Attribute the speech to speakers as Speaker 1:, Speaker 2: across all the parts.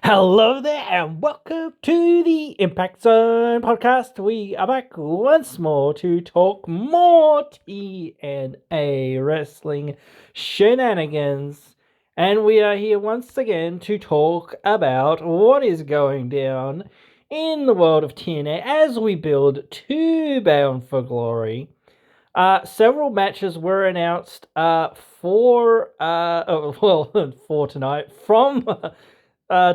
Speaker 1: Hello there, and welcome to the Impact Zone podcast. We are back once more to talk more TNA wrestling shenanigans. And we are here once again to talk about what is going down in the world of TNA as we build to Bound for Glory. Several matches were announced for for tonight from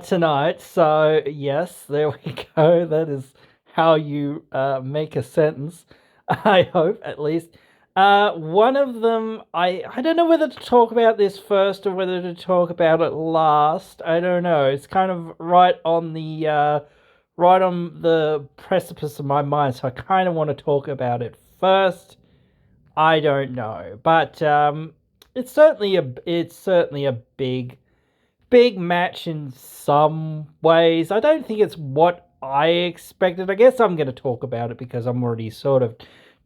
Speaker 1: tonight. So yes, there we go. That is how you make a sentence. I hope, at least. One of them, I don't know whether to talk about this first or whether to talk about it last. I don't know. It's kind of right on the precipice of my mind, so I kind of want to talk about it first. I don't know, but it's certainly a big match in some ways. I don't think it's what I expected. I guess I'm going to talk about it because I'm already sort of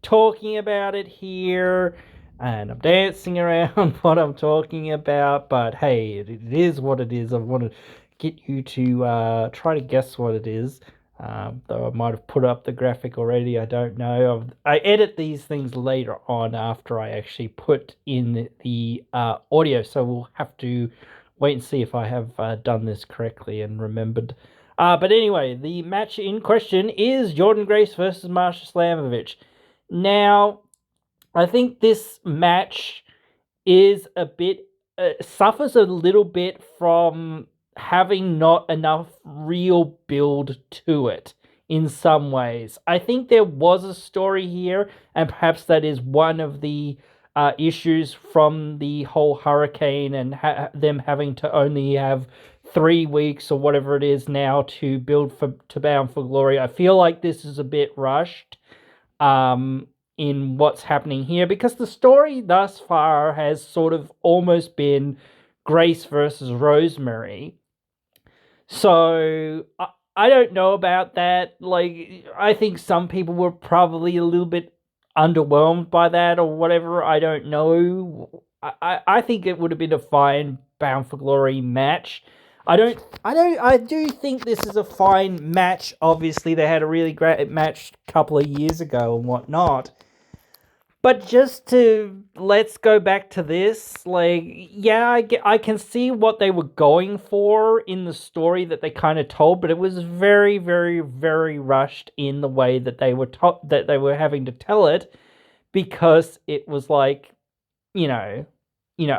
Speaker 1: talking about it here and I'm dancing around what I'm talking about. But hey, it is what it is. I want to get you to try to guess what it is. Though I might have put up the graphic already, I don't know. I edit these things later on after I actually put in the audio, so we'll have to wait and see if I have done this correctly and remembered. But anyway, the match in question is Jordynne Grace versus Marsha Slamovich. Now, I think this match is suffers a little bit from having not enough real build to it in some ways. I think there was a story here, and perhaps that is one of the issues from the whole hurricane and them having to only have 3 weeks or whatever it is now to build to Bound for Glory. I feel like this is a bit rushed in what's happening here, because the story thus far has sort of almost been Grace versus Rosemary. So I don't know about that. Like, I think some people were probably a little bit underwhelmed by that or whatever. I don't know. I think it would have been a fine Bound for Glory match. I do think this is a fine match. Obviously, they had a really great match a couple of years ago and whatnot. But let's go back to this. Like, yeah, I can see what they were going for in the story that they kind of told, but it was very, very, very rushed in the way that they were having to tell it, because it was like, you know,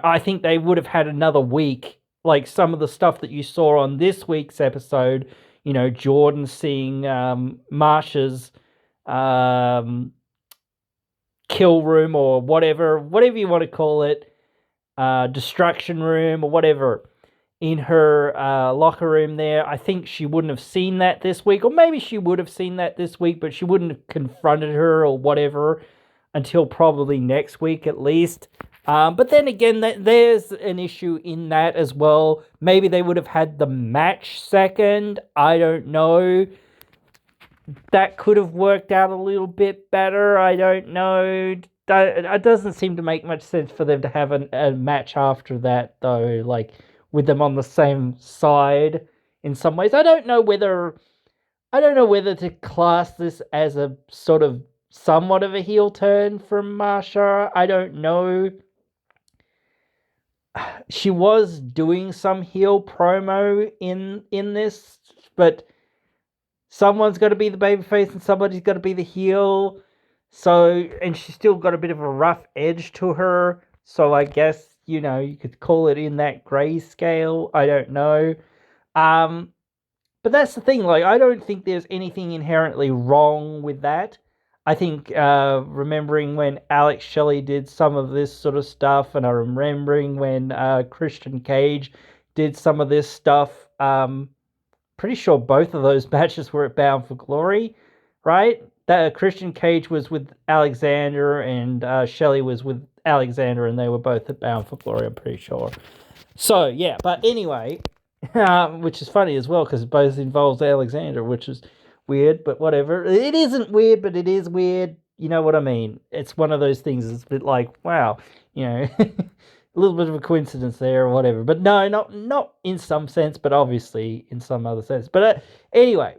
Speaker 1: I think they would have had another week. Like some of the stuff that you saw on this week's episode, Jordynne seeing Marsha's kill room or whatever you want to call it, distraction room or whatever, in her locker room there. I think she wouldn't have seen that this week, or maybe she would have seen that this week, but she wouldn't have confronted her or whatever until probably next week at least. But then again, there's an issue in that as well. Maybe they would have had the match second. I don't know. That could have worked out a little bit better. I don't know. It doesn't seem to make much sense for them to have a match after that, though, like, with them on the same side in some ways. I don't know whether to class this as a sort of somewhat of a heel turn from Marsha. I don't know. She was doing some heel promo in this, but someone's got to be the babyface and somebody's got to be the heel. So, and she's still got a bit of a rough edge to her. So I guess, you could call it in that grayscale. I don't know. But that's the thing. Like, I don't think there's anything inherently wrong with that. I think remembering when Alex Shelley did some of this sort of stuff, and I'm remembering when Christian Cage did some of this stuff, pretty sure both of those matches were at Bound for Glory, right? That Christian Cage was with Alexander and Shelley was with Alexander, and they were both at Bound for Glory, I'm pretty sure. So, yeah, but anyway, which is funny as well, because it both involves Alexander, which is weird, but whatever. It isn't weird, but it is weird. You know what I mean? It's one of those things. It's a bit like, wow, a little bit of a coincidence there or whatever. But no, not in some sense, but obviously in some other sense. But anyway,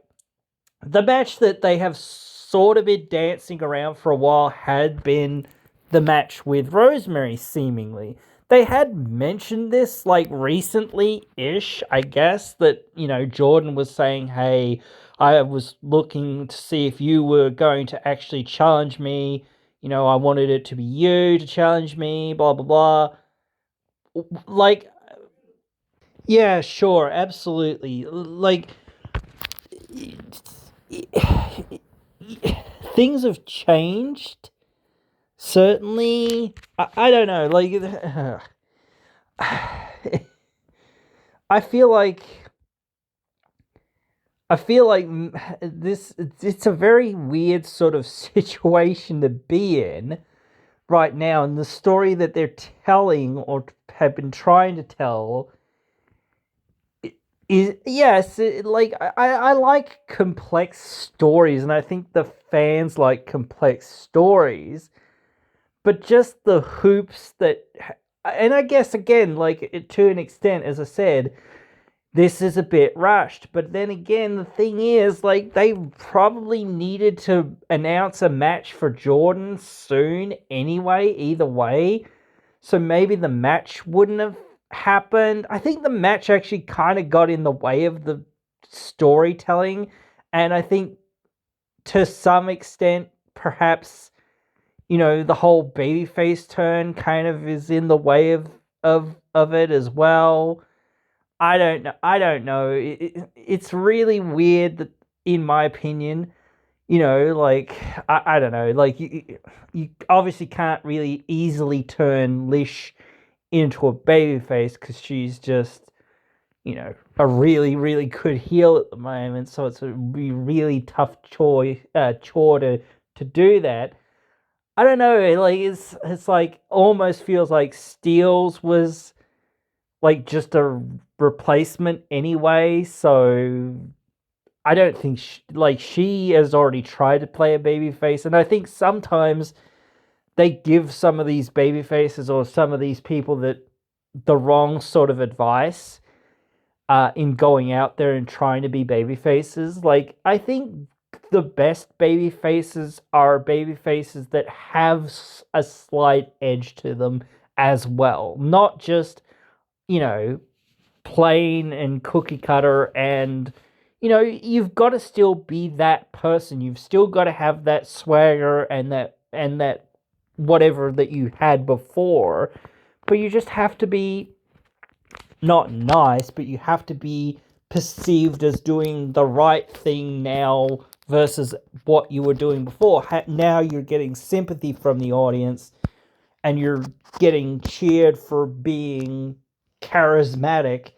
Speaker 1: the match that they have sort of been dancing around for a while had been the match with Rosemary, seemingly. They had mentioned this like recently-ish, I guess, that, Jordan was saying, hey, I was looking to see if you were going to actually challenge me. I wanted it to be you to challenge me, blah, blah, blah. Like, yeah, sure, absolutely. Like, things have changed. Certainly, I don't know. Like, I feel like this. It's a very weird sort of situation to be in right now, and the story that they're telling or have been trying to tell is, yes, I like complex stories, and I think the fans like complex stories, but just the hoops that, and I guess again, like, to an extent, as I said, this is a bit rushed. But then again, the thing is, like, they probably needed to announce a match for Jordan soon anyway, either way. So maybe the match wouldn't have happened. I think the match actually kind of got in the way of the storytelling. And I think to some extent, perhaps, the whole babyface turn kind of is in the way of it as well. I don't know. It's really weird that, in my opinion, like, I don't know. Like, you obviously can't really easily turn Lish into a babyface because she's just, a really, really good heel at the moment. So it's a really tough chore to do that. I don't know. Like, it's like almost feels like Steele's was like just a replacement anyway. So I don't think she has already tried to play a baby face, and I think sometimes they give some of these baby faces or some of these people that the wrong sort of advice in going out there and trying to be baby faces. Like, I think the best baby faces are baby faces that have a slight edge to them as well, not just, you know plain and cookie cutter, and you've got to still be that person. You've still got to have that swagger and that whatever that you had before, but you just have to be not nice, but you have to be perceived as doing the right thing now versus what you were doing before. Now you're getting sympathy from the audience, and you're getting cheered for being charismatic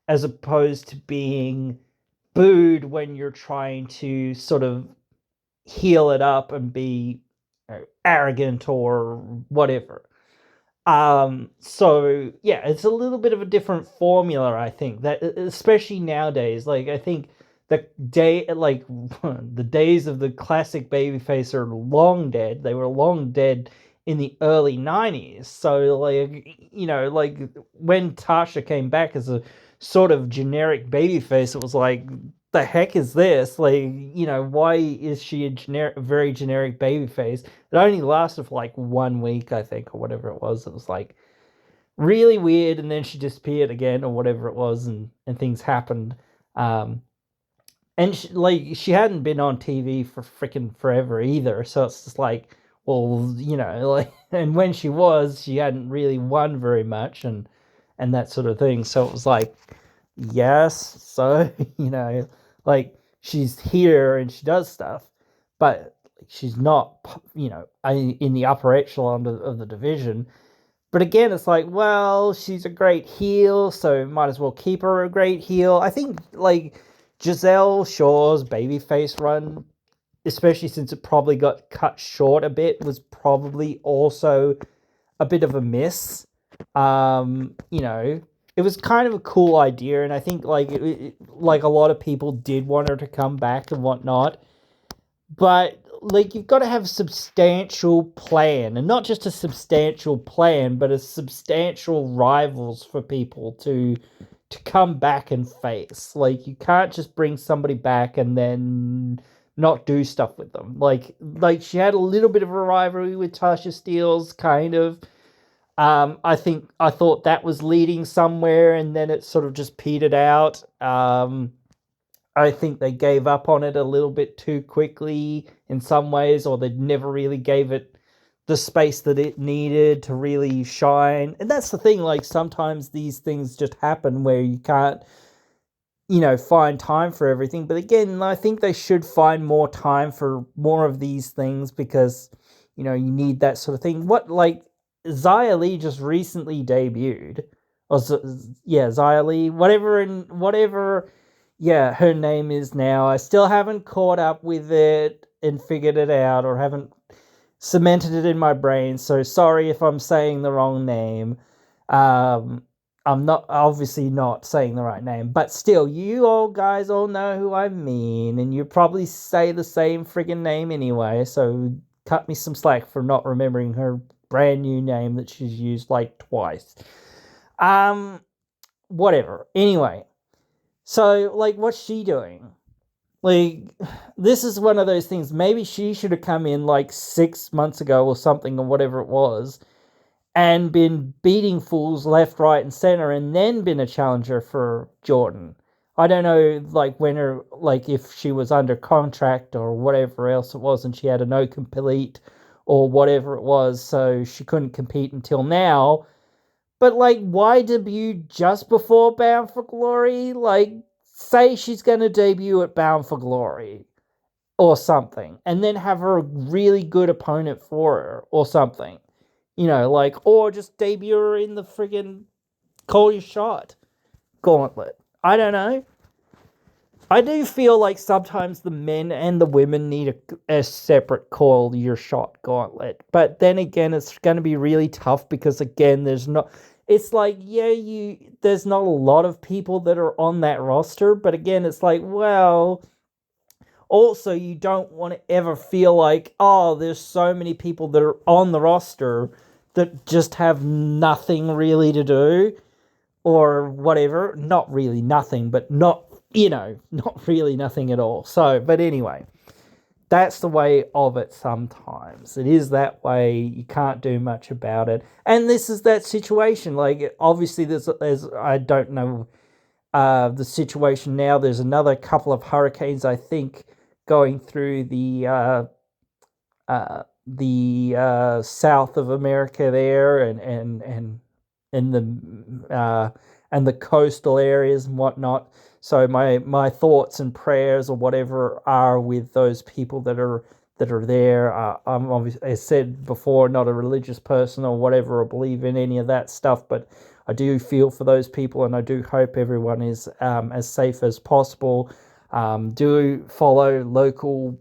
Speaker 1: as opposed to being booed when you're trying to sort of heal it up and be arrogant or whatever. So yeah, it's a little bit of a different formula, I think, that especially nowadays. Like, I think the days of the classic babyface are long dead. They were long dead in the early 90s. So, like, like, when Tasha came back as a sort of generic babyface, it was like, the heck is this? Like, why is she very generic babyface? It only lasted for like 1 week, I think, or whatever it was. It was like really weird, and then she disappeared again, or whatever it was, and things happened. And she hadn't been on TV for freaking forever either, so it's just like, well, like, and when she hadn't really won very much, and that sort of thing. So it was like, yes, so like, she's here and she does stuff, but she's not, in the upper echelon of the division. But again, it's like, well, she's a great heel, so might as well keep her a great heel. I think, like, Giselle Shaw's babyface run, especially since it probably got cut short a bit, was probably also a bit of a miss. It was kind of a cool idea, and I think, like, like, a lot of people did want her to come back and whatnot. But like you've got to have a substantial plan, and not just a substantial plan, but a substantial rivals for people to come back and face. Like you can't just bring somebody back and then not do stuff with them. Like she had a little bit of a rivalry with Tasha Steelz, kind of. I thought that was leading somewhere, and then it sort of just petered out. I think they gave up on it a little bit too quickly in some ways, or they never really gave it the space that it needed to really shine. And that's the thing, like sometimes these things just happen where you can't, find time for everything. But again, I think they should find more time for more of these things because, you need that sort of thing. Like, Xia Li just recently debuted. Or, yeah, Xia Li, whatever yeah, her name is now. I still haven't caught up with it and figured it out or haven't cemented it in my brain. So sorry if I'm saying the wrong name. I'm not obviously not saying the right name, but still, you all guys all know who I mean, and you probably say the same friggin' name anyway. So cut me some slack for not remembering her brand new name that she's used like twice. Whatever. Anyway. So, like, what's she doing? Like, this is one of those things. Maybe she should have come in like 6 months ago or something, or whatever it was, and been beating fools left, right, and center, and then been a challenger for Jordan. I don't know, like, if she was under contract or whatever else it was, and she had a no compete or whatever it was, so she couldn't compete until now. But, like, why debut just before Bound for Glory? Like, say she's going to debut at Bound for Glory or something, and then have her a really good opponent for her or something. Or just debut her in the friggin' Call Your Shot gauntlet. I don't know. I do feel like sometimes the men and the women need a separate Call Your Shot gauntlet. But then again, it's going to be really tough because, again, it's like, yeah, there's not a lot of people that are on that roster. But again, it's like, well, also you don't want to ever feel like, oh, there's so many people that are on the roster that just have nothing really to do or whatever. Not really nothing, but not really nothing at all. So, but anyway, that's the way of it sometimes. It is that way. You can't do much about it. And this is that situation. Like, obviously, there's I don't know the situation now. There's another couple of hurricanes, I think, going through the south of America there, and the coastal areas and whatnot. So my thoughts and prayers or whatever are with those people that are there. I'm obviously, as said before, not a religious person or whatever, or believe in any of that stuff, but I do feel for those people, and I do hope everyone is as safe as possible. Do follow local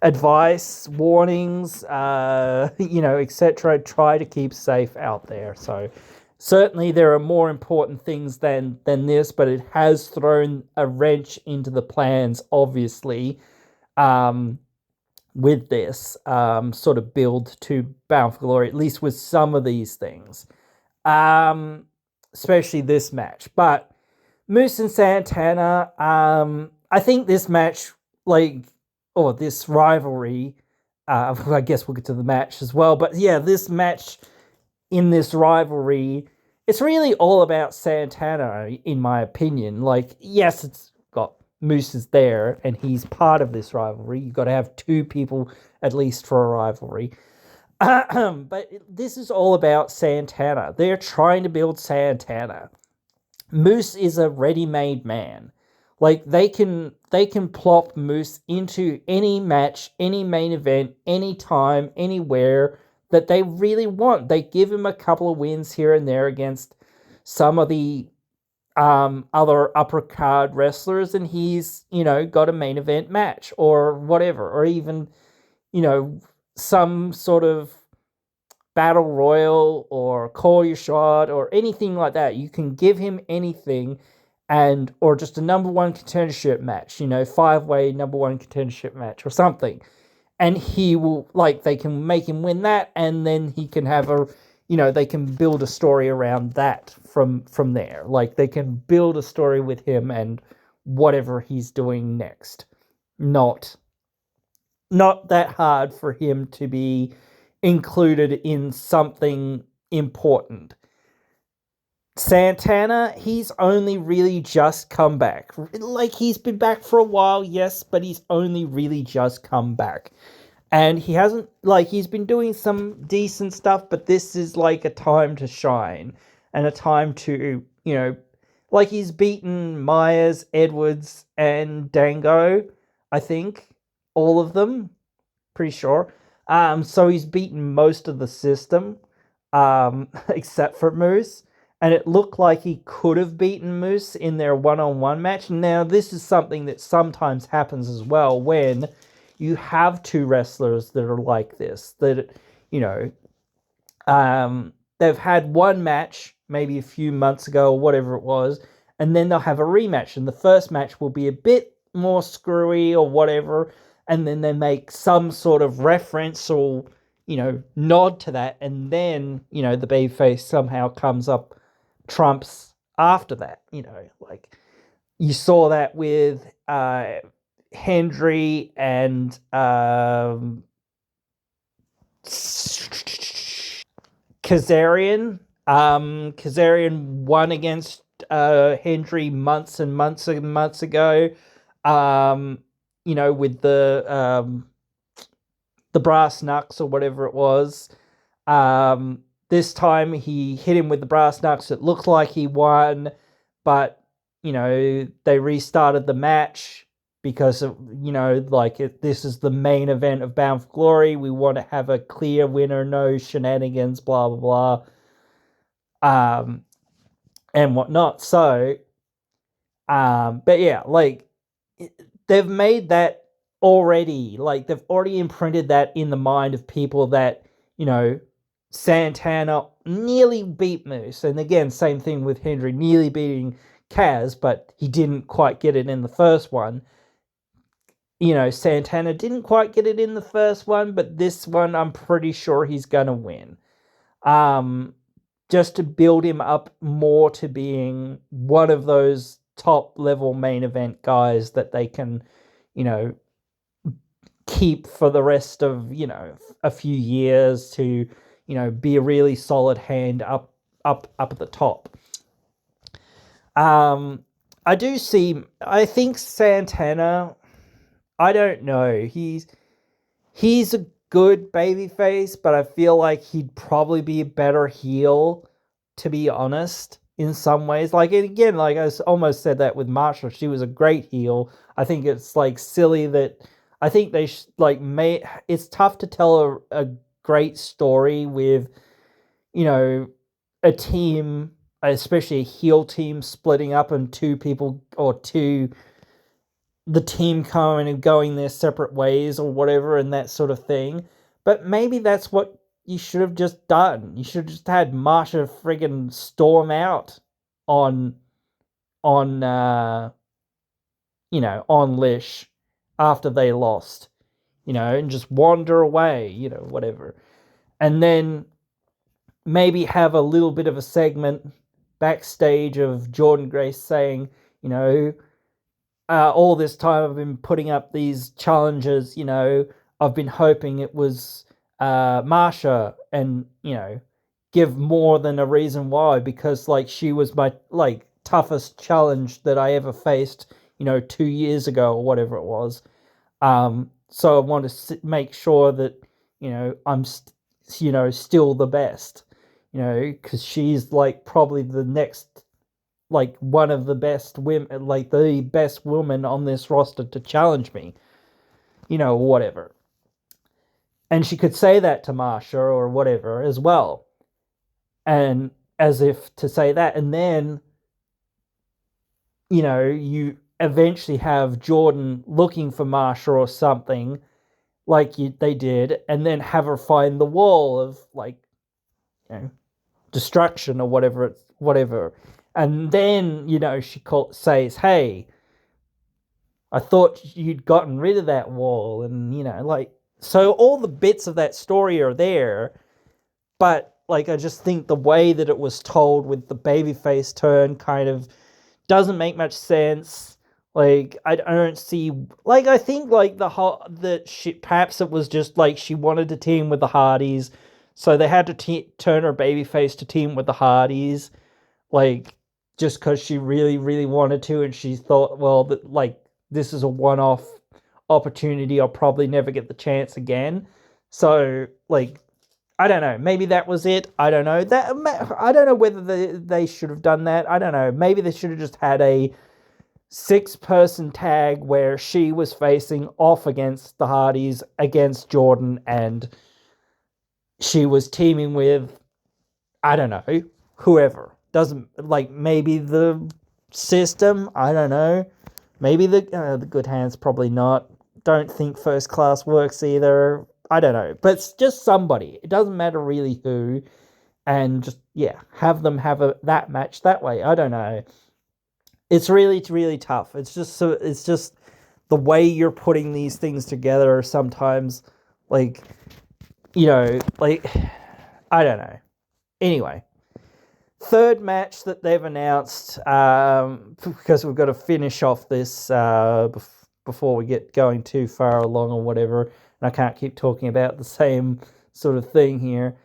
Speaker 1: advice, warnings, etc. Try to keep safe out there. So certainly there are more important things than this, but it has thrown a wrench into the plans, obviously, with this sort of build to Bound for Glory, at least with some of these things, especially this match. But Moose and Santana, I think this match, this rivalry, I guess we'll get to the match as well, but yeah, this match in this rivalry, it's really all about Santana, in my opinion. Like, yes, it's got Moose is there, and he's part of this rivalry. You've got to have two people at least for a rivalry. But this is all about Santana. They're trying to build Santana. Moose is a ready-made man. Like, they can plop Moose into any match, any main event, any time, anywhere that they really want. They give him a couple of wins here and there against some of the other upper card wrestlers, and he's, got a main event match or whatever, or even, some sort of battle royal or Call Your Shot or anything like that. You can give him anything, or just a number one contendership match, 5-way number one contendership match or something. And he will, like, they can make him win that, and then he can have they can build a story around that from there. Like, they can build a story with him and whatever he's doing next. Not that hard for him to be included in something important. Santana, he's only really just come back. Like, he's been back for a while, yes, but he's only really just come back. And he hasn't, like, he's been doing some decent stuff, but this is like a time to shine and a time to, like, he's beaten Myers, Edwards, and Dango, I think. All of them, pretty sure. So he's beaten most of the system, except for Moose. And it looked like he could have beaten Moose in their one-on-one match. Now, this is something that sometimes happens as well when you have two wrestlers that are like this. That, they've had one match maybe a few months ago or whatever it was, and then they'll have a rematch. And the first match will be a bit more screwy or whatever, and then they make some sort of reference or, nod to that, and then, the babyface somehow comes up trumps after that, like you saw that with Hendry and Kazarian. Kazarian won against Hendry months and months and months ago. With the brass knucks or whatever it was. This time he hit him with the brass knucks. It looked like he won, but, they restarted the match because of, this is the main event of Bound for Glory. We want to have a clear winner, no shenanigans, blah, blah, blah, and whatnot. So, but yeah, like, they've made that already. Like, they've already imprinted that in the mind of people that, Santana nearly beat Moose. And again, same thing with Hendry nearly beating Kaz, but he didn't quite get it in the first one. Santana didn't quite get it in the first one, but this one I'm pretty sure he's going to win. Just to build him up more to being one of those top level main event guys that they can, keep for the rest of, a few years to, be a really solid hand up at the top. I think Santana, I don't know. He's a good babyface, but I feel like he'd probably be a better heel, to be honest, in some ways. Like, again, like I almost said that with Marsha. She was a great heel. I think it's like silly that I think they it's tough to tell a great story with, a team, especially a heel team, splitting up and two people or the team coming and going their separate ways or whatever and that sort of thing. But maybe that's what you should have just done. You should have just had Marsha friggin' storm out on Lish after they lost, and just wander away, whatever. And then maybe have a little bit of a segment backstage of Jordynne Grace saying, all this time I've been putting up these challenges, I've been hoping it was Marsha, and, give more than a reason why, because, like, she was my, like, toughest challenge that I ever faced, 2 years ago or whatever it was. So I want to make sure that, I'm, still the best, because she's, like, probably the next, like, one of the best women, like, the best woman on this roster to challenge me, whatever. And she could say that to Marsha or whatever as well. And as if to say that, and then, you eventually have Jordynne looking for Marsha or something, like they did, and then have her find the wall of, like, destruction or whatever, And then, says, hey, I thought you'd gotten rid of that wall. And, so all the bits of that story are there. But, I just think the way that it was told with the babyface turn kind of doesn't make much sense. I don't see, I think, the whole, that she, perhaps it was just, she wanted to team with the Hardys. So they had to turn her babyface to team with the Hardys. Like, just because she really, really wanted to, and she thought, well, that this is a one-off opportunity. I'll probably never get the chance again. So, I don't know. Maybe that was it. I don't know. I don't know whether they should have done that. I don't know. Maybe they should have just had a 6-person tag where she was facing off against the Hardys against Jordan, and she was teaming with, I don't know, whoever. Doesn't, maybe the system. I don't know. Maybe the Good Hands, probably not. Don't think First Class works either. I don't know. But it's just somebody. It doesn't matter really who. And just, yeah, have them have that match that way. I don't know. It's really, really tough. It's just the way you're putting these things together sometimes, I don't know. Anyway, third match that they've announced, because we've got to finish off this before we get going too far along or whatever, and I can't keep talking about the same sort of thing here,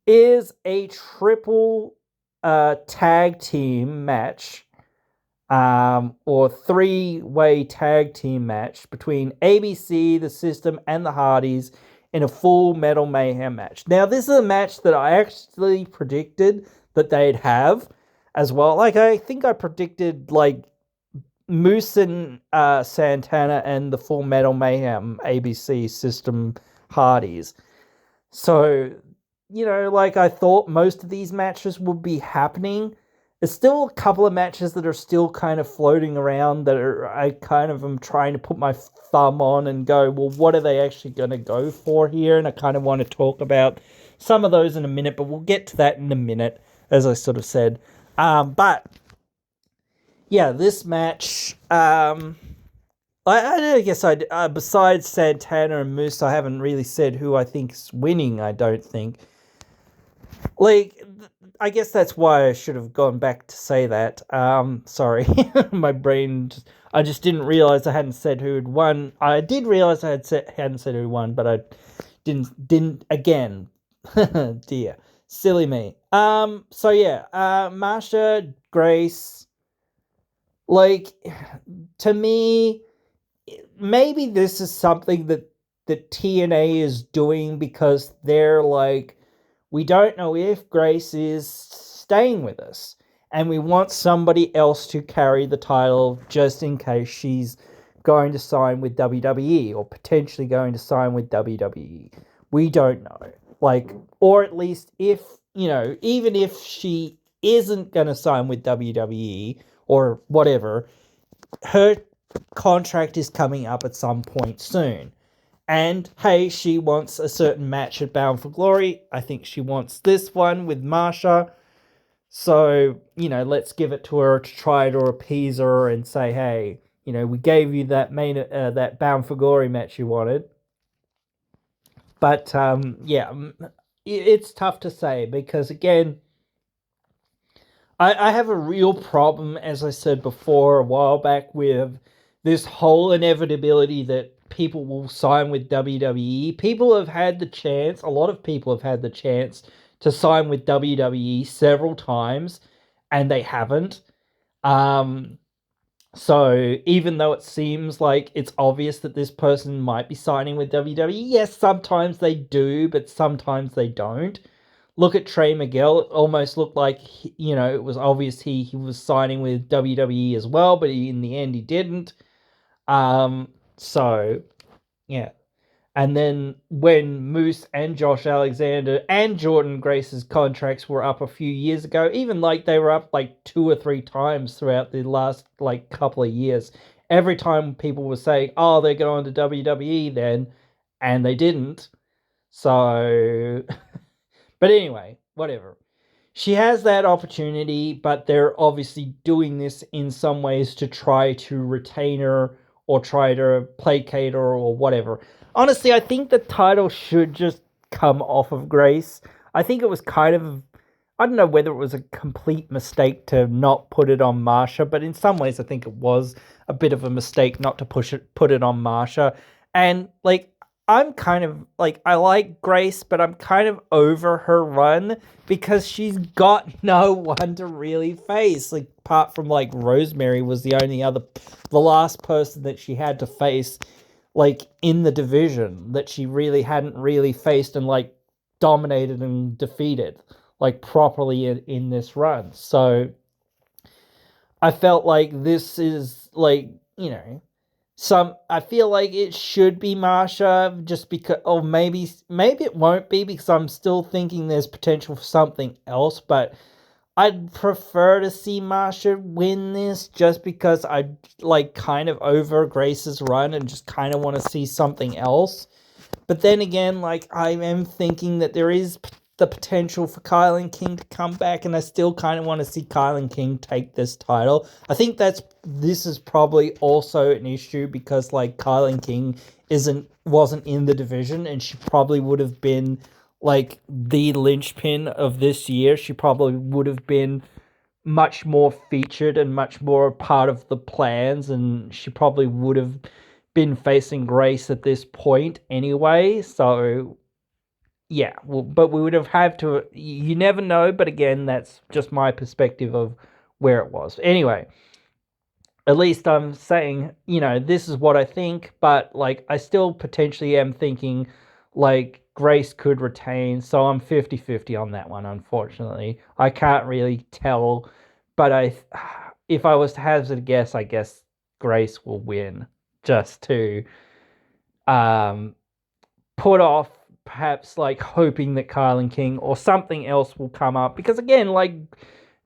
Speaker 1: is a triple tag team match, or 3-way tag team match between ABC, the System, and the Hardys in a Full Metal Mayhem match. Now, this is a match that I actually predicted that they'd have as well. I think I predicted, Moose and Santana and the Full Metal Mayhem ABC System Hardys. So, I thought most of these matches would be happening. There's still a couple of matches that are still kind of floating around that I kind of am trying to put my thumb on and go, well, what are they actually going to go for here? And I kind of want to talk about some of those in a minute, but we'll get to that in a minute, as I sort of said. But, yeah, this match, I guess besides Santana and Moose, I haven't really said who I think's winning, I don't think. I guess that's why I should have gone back to say that. Sorry, my brain. I just didn't realize I hadn't said who had won. I did realize I hadn't said who won, but I didn't again. Dear, silly me. So yeah. Marsha, Grace. To me, maybe this is something that TNA is doing because they're we don't know if Grace is staying with us, and we want somebody else to carry the title just in case she's going to sign with WWE or potentially going to sign with WWE. We don't know. Or at least if, even if she isn't going to sign with WWE or whatever, her contract is coming up at some point soon. And, hey, she wants a certain match at Bound for Glory. I think she wants this one with Marsha. So, let's give it to her to try to appease her and say, hey, we gave you that that Bound for Glory match you wanted. But, yeah, it's tough to say because, again, I have a real problem, as I said before a while back, with this whole inevitability that people will sign with WWE. People have had the chance, a lot of people have had the chance to sign with WWE several times, and they haven't. So even though it seems like it's obvious that this person might be signing with WWE, yes, sometimes they do, but sometimes they don't. Look at Trey Miguel. It almost looked like, it was obvious he was signing with WWE as well, but in the end he didn't. So, yeah. And then when Moose and Josh Alexander and Jordan Grace's contracts were up a few years ago, even they were up 2 or 3 times throughout the last couple of years. Every time people were saying, oh, they're going to WWE then, and they didn't. So, but anyway, whatever. she has that opportunity, but they're obviously doing this in some ways to try to retain her or try to placate her or whatever. Honestly, I think the title should just come off of Grace. I think it was kind of, I don't know whether it was a complete mistake to not put it on Marsha, but in some ways I think it was a bit of a mistake not to put it on Marsha. And like I'm kind of like I like Grace, but I'm kind of over her run because she's got no one to really face. Like apart from like Rosemary was the last person that she had to face like in the division that she really hadn't really faced and like dominated and defeated like properly in this run. So I felt like this is like, I feel like it should be Marsha just because, or maybe it won't be because I'm still thinking there's potential for something else, but I'd prefer to see Marsha win this just because I like kind of over Grace's run and just kind of want to see something else. But then again, like I am thinking that there is the potential for Kylan King to come back, and I still kind of want to see Kylan King take this title. I think this is probably also an issue because like Kylan King wasn't in the division, and she probably would have been like the linchpin of this year. She probably would have been much more featured and much more part of the plans, and she probably would have been facing Grace at this point anyway. So yeah, well, but we would have had to. You never know, but again, that's just my perspective of where it was. Anyway, at least I'm saying, this is what I think, but like I still potentially am thinking like Grace could retain, so I'm 50-50 on that one, unfortunately. I can't really tell, but if I was to hazard a guess, I guess Grace will win just to um put off perhaps like hoping that Kylan King or something else will come up because again, like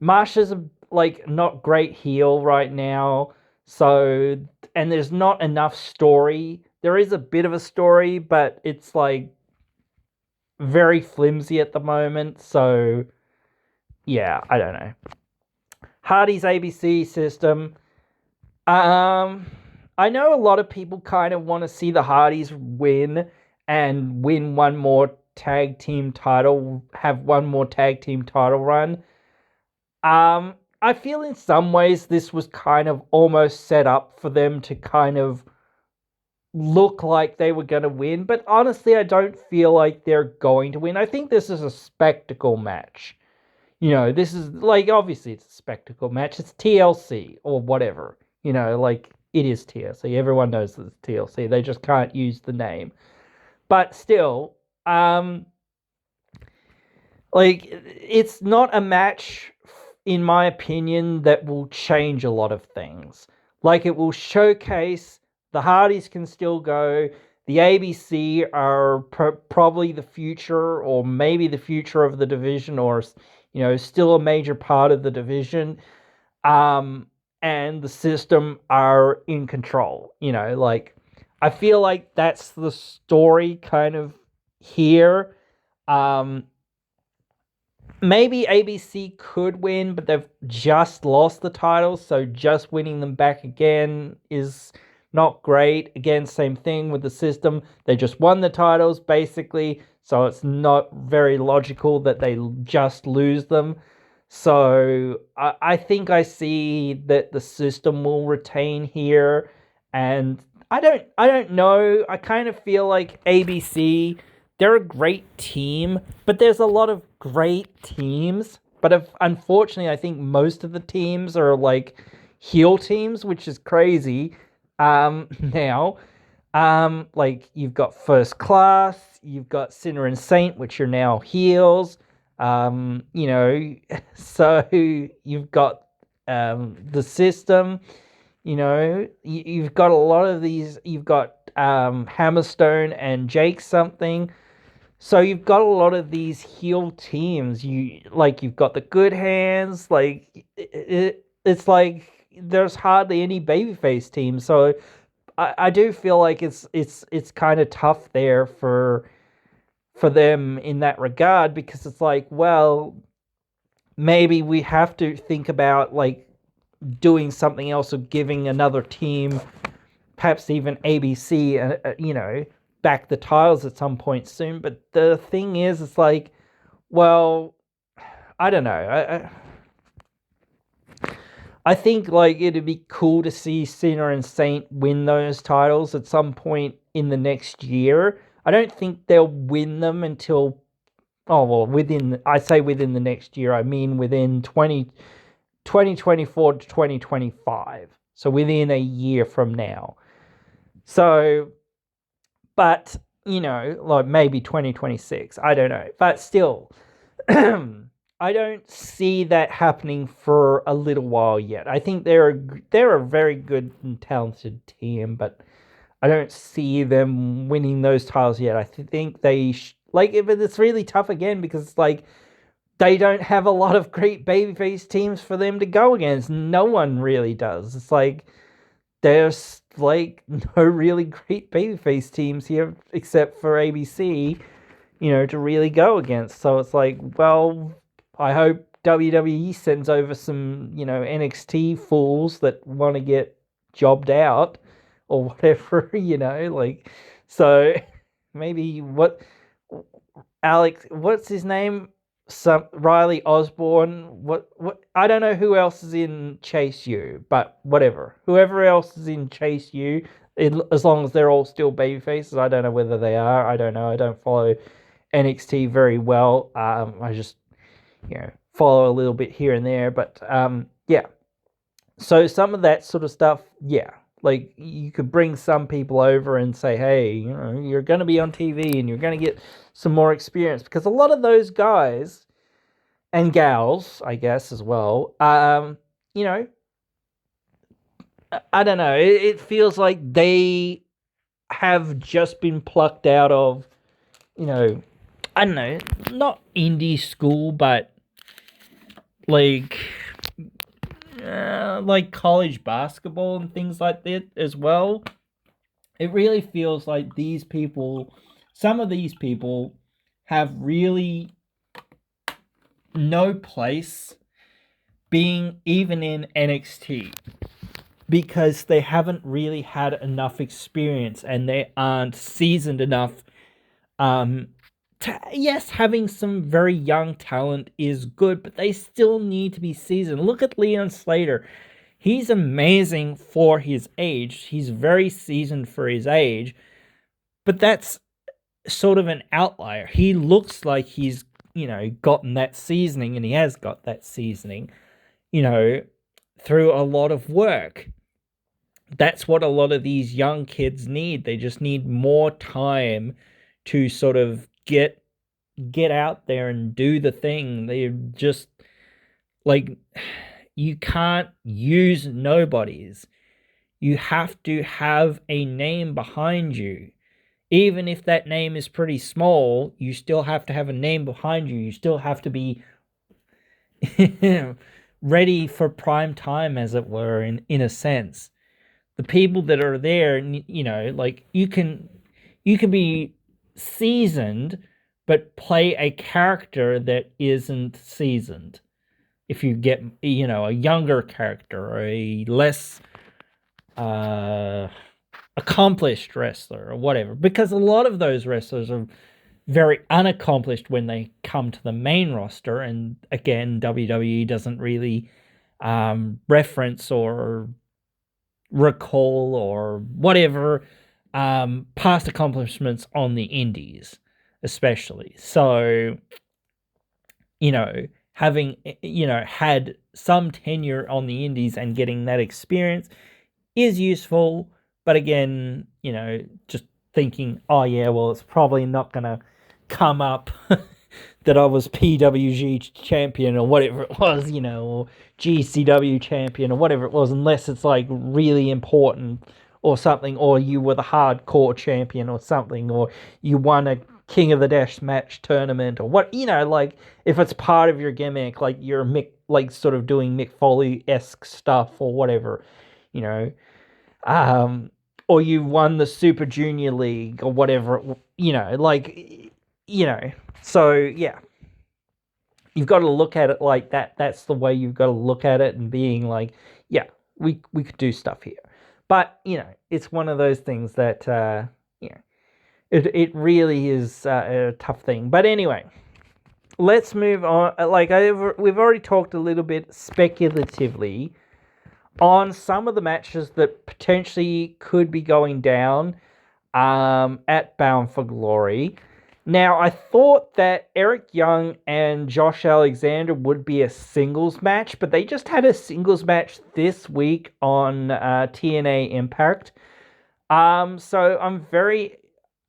Speaker 1: Marsha's like not great heel right now. So and there's not enough story. There is a bit of a story, but it's like very flimsy at the moment. So yeah, I don't know. Hardy's ABC system. Um I know a lot of people kind of want to see the Hardys win and win one more tag team title, have one more tag team title run. I feel in some ways this was kind of almost set up for them to kind of look like they were going to win, but honestly, I don't feel like they're going to win. I think this is a spectacle match. This is like obviously it's a spectacle match. It's TLC or whatever. Like it is TLC. Everyone knows that it's TLC. They just can't use the name. But still, like it's not a match in my opinion that will change a lot of things. Like it will showcase the Hardys can still go. The ABC are probably the future or maybe the future of the division or still a major part of the division. And the system are in control. Like I feel like that's the story kind of here. Maybe ABC could win, but they've just lost the titles, so just winning them back again is not great. Again, same thing with the system. They just won the titles, basically, so it's not very logical that they just lose them. So I think I see that the system will retain here, and I don't know. I kind of feel like ABC, they're a great team, but there's a lot of great teams. But unfortunately, I think most of the teams are like heel teams, which is crazy. Now, like you've got First Class, you've got Sinner and Saint, which are now heels. So you've got the system. You've got a lot of these. You've got Hammerstone and Jake something. So you've got a lot of these heel teams. You've got the Good Hands. Like it's like there's hardly any babyface teams. So I do feel like it's kind of tough there for them in that regard because it's like, well, maybe we have to think about like doing something else or giving another team, perhaps even ABC, back the titles at some point soon. But the thing is, it's like, well, I don't know. I think like it'd be cool to see Cena and Saint win those titles at some point in the next year. I don't think they'll win them until within the next year. I mean within 2024 to 2025. So within a year from now. So, but like maybe 2026. I don't know. But still, I don't see that happening for a little while yet. I think they're a very good and talented team, but I don't see them winning those titles yet. I think but it's really tough again because it's like they don't have a lot of great babyface teams for them to go against. No one really does. It's like there's like no really great babyface teams here except for ABC, to really go against. So it's like, well, I hope WWE sends over some, NXT fools that want to get jobbed out or whatever, like, so maybe what's his name? Some Riley Osborne. What? I don't know who else is in Chase U, but whatever. Whoever else is in Chase U, as long as they're all still baby faces. I don't know whether they are. I don't know. I don't follow NXT very well. I just follow a little bit here and there, but yeah. So some of that sort of stuff, yeah. Like you could bring some people over and say, hey, you're going to be on TV and you're going to get some more experience, because a lot of those guys and gals, I guess as well, I don't know. It feels like they have just been plucked out of, I don't know, not indie school, but like college basketball and things like that as well. It really feels like some of these people have really no place being even in NXT because they haven't really had enough experience and they aren't seasoned enough. Yes, having some very young talent is good, but they still need to be seasoned. Look at Leon Slater. He's amazing for his age. He's very seasoned for his age, but that's sort of an outlier. He looks like he's, gotten that seasoning, and he has got that seasoning, through a lot of work. That's what a lot of these young kids need. They just need more time to sort of get out there and do the thing. They're just like, you can't use nobodies. You have to have a name behind you. Even if that name is pretty small, you still have to have a name behind you. You still have to be ready for prime time, as it were, in a sense. The people that are there, like you can be seasoned, but play a character that isn't seasoned. If you get, a younger character or a less accomplished wrestler or whatever, because a lot of those wrestlers are very unaccomplished when they come to the main roster, and again, WWE doesn't really reference or recall or whatever past accomplishments on the indies, especially. So, having had some tenure on the indies and getting that experience is useful. But again, just thinking, oh yeah, well, it's probably not gonna come up that I was PWG champion or whatever it was, or GCW champion or whatever it was, unless it's like really important or something, or you were the hardcore champion or something, or you won a King of the Dash match tournament or what, like if it's part of your gimmick, like you're sort of doing Mick Foley-esque stuff or whatever, or you won the Super Junior League or whatever, so yeah. you've got to look at it like that. That's the way you've got to look at it, and being like, yeah, we could do stuff here. But it's one of those things that it really is a tough thing. But anyway, let's move on. We've already talked a little bit speculatively on some of the matches that potentially could be going down at Bound for Glory. Now, I thought that Eric Young and Josh Alexander would be a singles match, but they just had a singles match this week on TNA Impact. So I'm very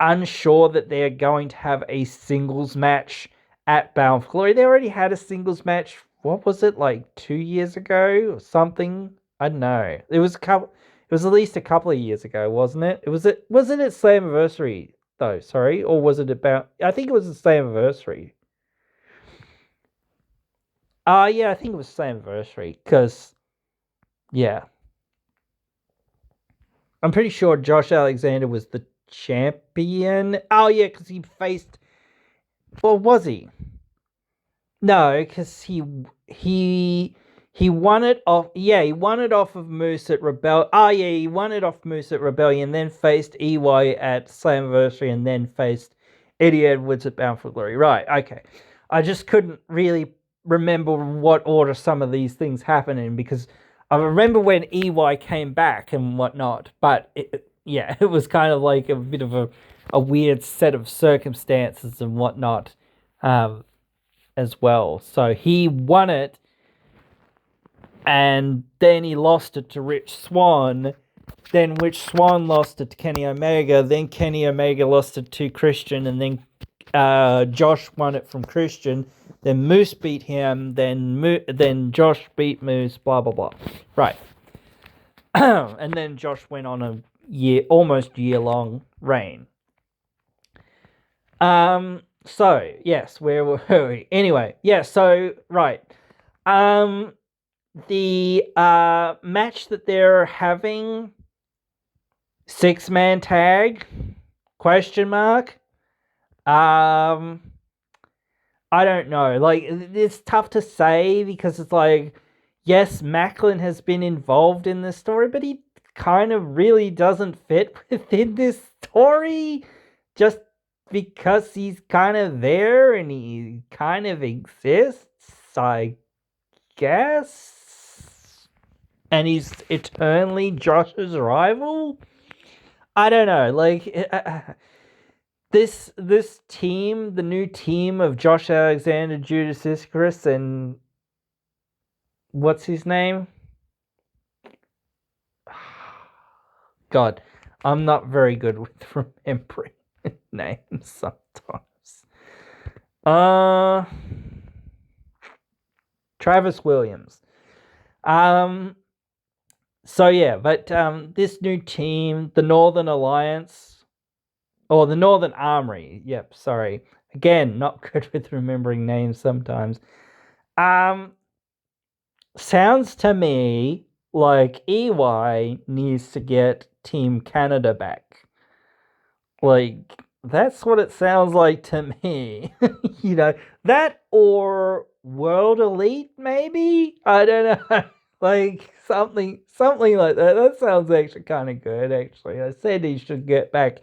Speaker 1: unsure that they're going to have a singles match at Bound for Glory. They already had a singles match, what was it, like 2 years ago or something? I don't know. It was at least a couple of years ago, wasn't it? Was it at Slammiversary though? Sorry, or was it about? I think it was the Slammiversary. Yeah, I think it was Slammiversary because, yeah, I'm pretty sure Josh Alexander was the champion. Oh yeah, because he faced. Or was he? No, because he won it off. Yeah, he won it off of Moose at Rebellion. Oh yeah, he won it off Moose at Rebellion, then faced EY at Slammiversary, and then faced Eddie Edwards at Bound for Glory. Right. Okay. I just couldn't really remember what order some of these things happened in, because I remember when EY came back and whatnot, but it was kind of like a bit of a weird set of circumstances and whatnot as well. So he won it, and then he lost it to Rich Swann. Then Rich Swann lost it to Kenny Omega. Then Kenny Omega lost it to Christian, and then Josh won it from Christian. Then Moose beat him. Then Josh beat Moose. Blah blah blah. Right. And then Josh went on a almost year-long reign. So yes, where were we? Anyway, yeah. So right. The match that they're having, 6-man tag, question mark. I don't know. Like, it's tough to say, because it's like, yes, Macklin has been involved in this story, but he kind of really doesn't fit within this story, just because he's kind of there and he kind of exists, I guess. And he's eternally Josh's rival. I don't know. Like, this team, the new team of Josh Alexander, Judas Icarus, and what's his name? God, I'm not very good with remembering names sometimes. Travis Williams. So yeah, but this new team, the Northern Alliance, or the Northern Armory. Yep, sorry. Again, not good with remembering names sometimes. Sounds to me like EY needs to get Team Canada back. Like, that's what it sounds like to me. That or World Elite, maybe? I don't know. Like, something like that. That sounds actually kind of good, actually. I said he should get back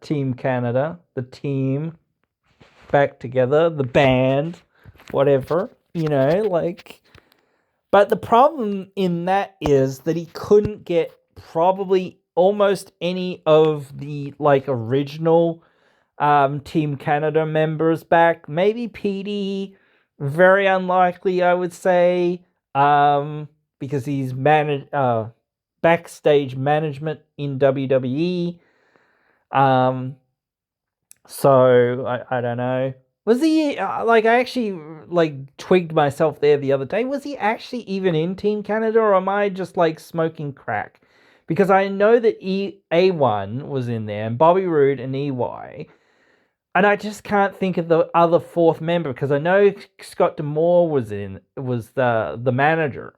Speaker 1: Team Canada, the team, back together, the band, whatever, like. But the problem in that is that he couldn't get probably almost any of the, like, original Team Canada members back. Maybe PD, very unlikely, I would say, because he's backstage management in WWE. So I don't know. Was he I actually twigged myself there the other day? Was he actually even in Team Canada, or am I just like smoking crack? Because I know that A1 was in there, and Bobby Roode and EY, and I just can't think of the other fourth member, because I know Scott D'Amore was the manager.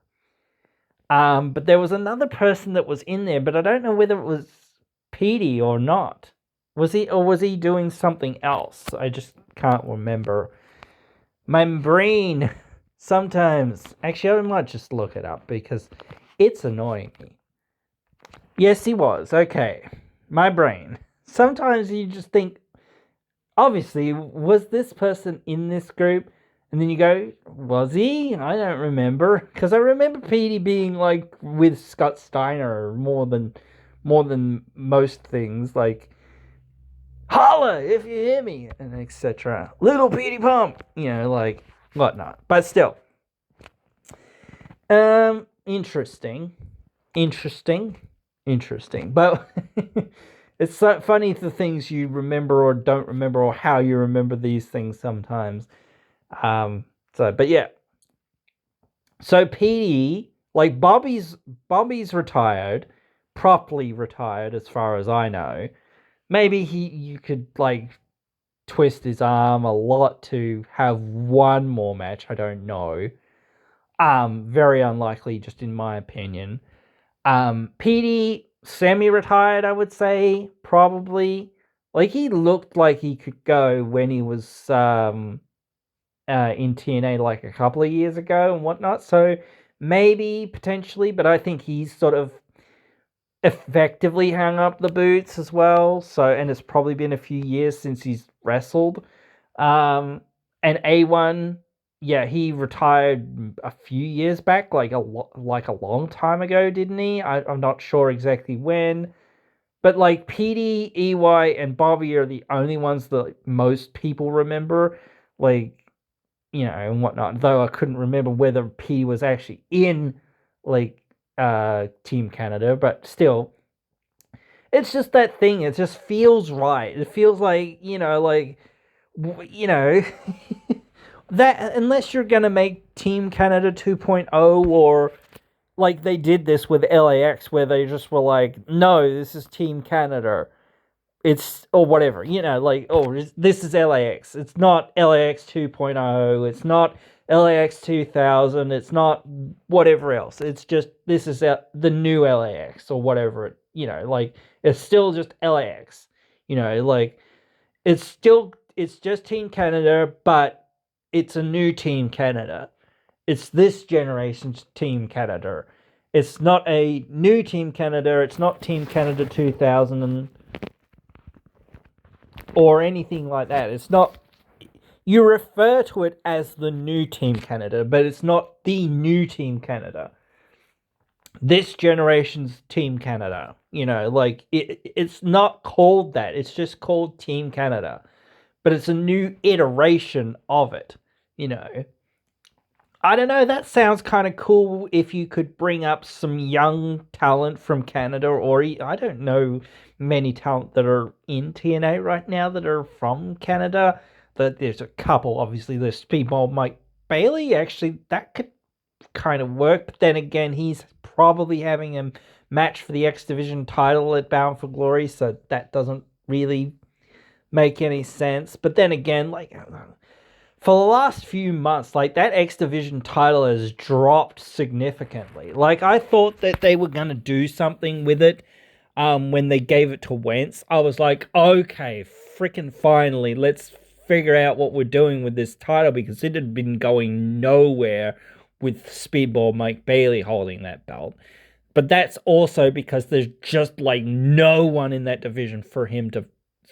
Speaker 1: But there was another person that was in there, but I don't know whether it was Petey or not. Was he doing something else? I just can't remember. My brain sometimes. Actually, I might just look it up because it's annoying me. Yes, he was. Okay. My brain. Sometimes you just think, obviously, was this person in this group? And then you go, was he? I don't remember. Because I remember Petey being like with Scott Steiner more than most things. Like, holla if you hear me, and etc. Little Petey Pump, like whatnot. But still, interesting, interesting. But it's so funny the things you remember or don't remember, or how you remember these things sometimes. But yeah. So Petey, like Bobby's retired, properly retired as far as I know. Maybe you could like twist his arm a lot to have one more match. I don't know. Very unlikely, just in my opinion. Petey semi-retired, I would say, probably. Like he looked like he could go when he was in TNA like a couple of years ago and whatnot. So maybe potentially, but I think he's sort of effectively hung up the boots as well. So, and it's probably been a few years since he's wrestled. Um, and A1, yeah, he retired a few years back, like a long time ago, didn't he? I'm not sure exactly when. But like PD, EY, and Bobby are the only ones that most people remember, like and whatnot. Though I couldn't remember whether P was actually in like Team Canada, but still, it's just that thing. It just feels right. It feels like you know that unless you're gonna make Team Canada 2.0 or like they did this with LAX where they just were like, no, this is Team Canada. It's or whatever, like this is LAX. It's not LAX 2.0. It's not LAX 2000. It's not whatever else. It's just this is the new LAX or whatever like it's still just LAX. Like it's just Team Canada, but it's a new Team Canada. It's this generation's Team Canada. It's not a new Team Canada. It's not Team Canada 2000 or anything like that. It's not. You refer to it as the new Team Canada, but it's not the new Team Canada. This generation's Team Canada. Like it's not called that. It's just called Team Canada. But it's a new iteration of it. You know, I don't know. That sounds kind of cool if you could bring up some young talent from Canada, or I don't know many talent that are in TNA right now that are from Canada. That there's a couple, obviously. There's Speedball Mike Bailey. Actually, that could kind of work. But then again, he's probably having a match for the X Division title at Bound for Glory, so that doesn't really make any sense. But then again, like for the last few months, like that X Division title has dropped significantly. Like I thought that they were gonna do something with it when they gave it to Wentz. I was like, okay, freaking finally, let's figure out what we're doing with this title because it had been going nowhere with Speedball Mike Bailey holding that belt. But that's also because there's just like no one in that division for him to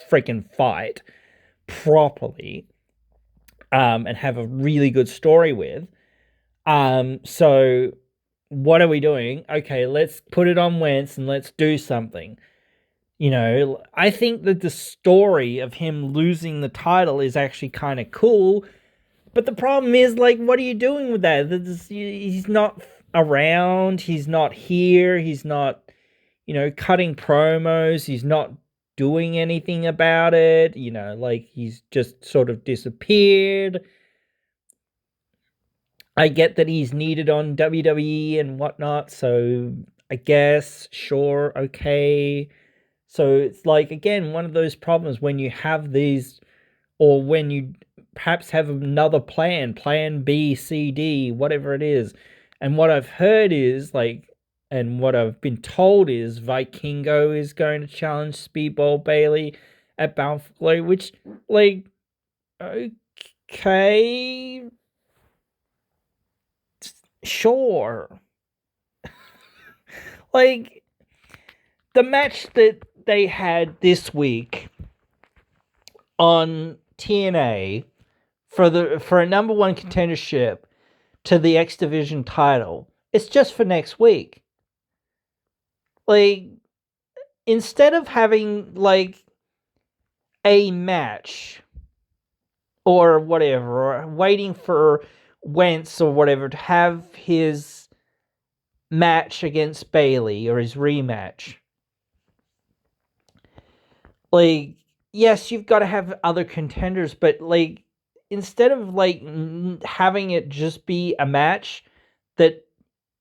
Speaker 1: freaking fight properly and have a really good story with. So what are we doing? Okay, let's put it on Wentz and let's do something. I think that the story of him losing the title is actually kind of cool. But the problem is, like, what are you doing with that? He's not around. He's not here. He's not, cutting promos. He's not doing anything about it. Like, he's just sort of disappeared. I get that he's needed on WWE and whatnot, so I guess, sure, okay. So it's like, again, one of those problems when you have these, or when you perhaps have another plan B, C, D, whatever it is. And what I've heard is, like, and what I've been told is Vikingo is going to challenge Speedball Bailey at Bound for Glory, which, like, Okay, sure. Like, the match that they had this week on TNA for a number one contendership to the X Division title, it's just for next week. Like, instead of having like a match or whatever, or waiting for Wentz or whatever to have his match against Bailey or his rematch. Like, yes, you've got to have other contenders, but like, instead of like having it just be a match that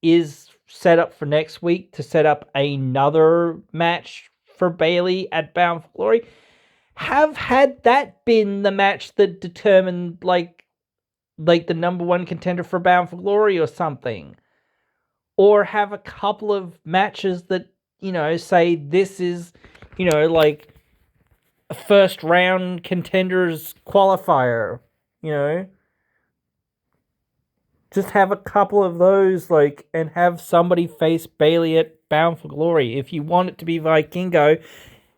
Speaker 1: is set up for next week to set up another match for Bailey at Bound for Glory, have had that been the match that determined like the number one contender for Bound for Glory or something. Or have a couple of matches that, say this is, like a first round contenders qualifier, you know. Just have a couple of those, like, and have somebody face Bailey at Bound for Glory. If you want it to be Vikingo,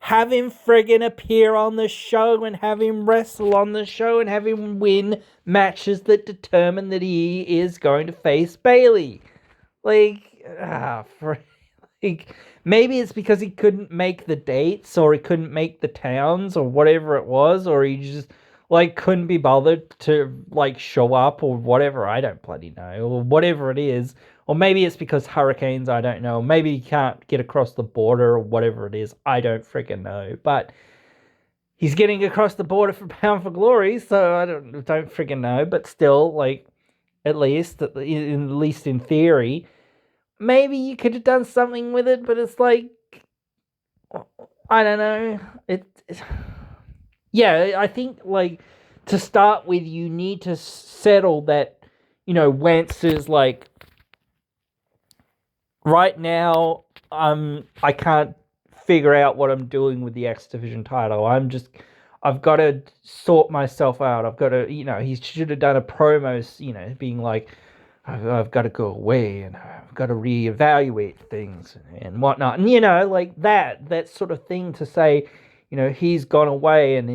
Speaker 1: have him friggin' appear on the show and have him wrestle on the show and have him win matches that determine that he is going to face Bailey. Like, maybe it's because he couldn't make the dates or he couldn't make the towns or whatever it was, or he just like couldn't be bothered to like show up or whatever. I don't bloody know, or whatever it is. Or maybe it's because hurricanes, I don't know. Maybe he can't get across the border or whatever it is. I don't freaking know. But he's getting across the border for Bound for Glory, so I don't freaking know. But still, like, at least in theory, maybe you could have done something with it. But it's like, I don't know. Yeah, I think, like, to start with, you need to settle that, Wentz is like, right now, I can't figure out what I'm doing with the X Division title. I've got to sort myself out. I've got to, he should have done a promo, being like, I've got to go away and I've got to reevaluate things and whatnot. And, like that sort of thing to say, he's gone away and,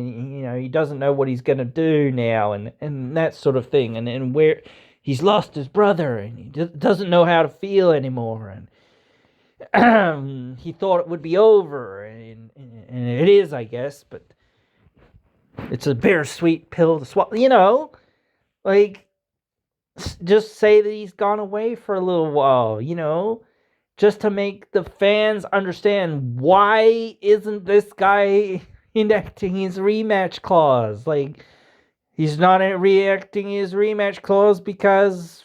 Speaker 1: he doesn't know what he's going to do now and that sort of thing. And where he's lost his brother and he doesn't know how to feel anymore. And he thought it would be over. And it is, I guess, but it's a bittersweet pill to swallow, like, just say that he's gone away for a little while, just to make the fans understand, why isn't this guy enacting his rematch clause? Like, he's not reenacting his rematch clause because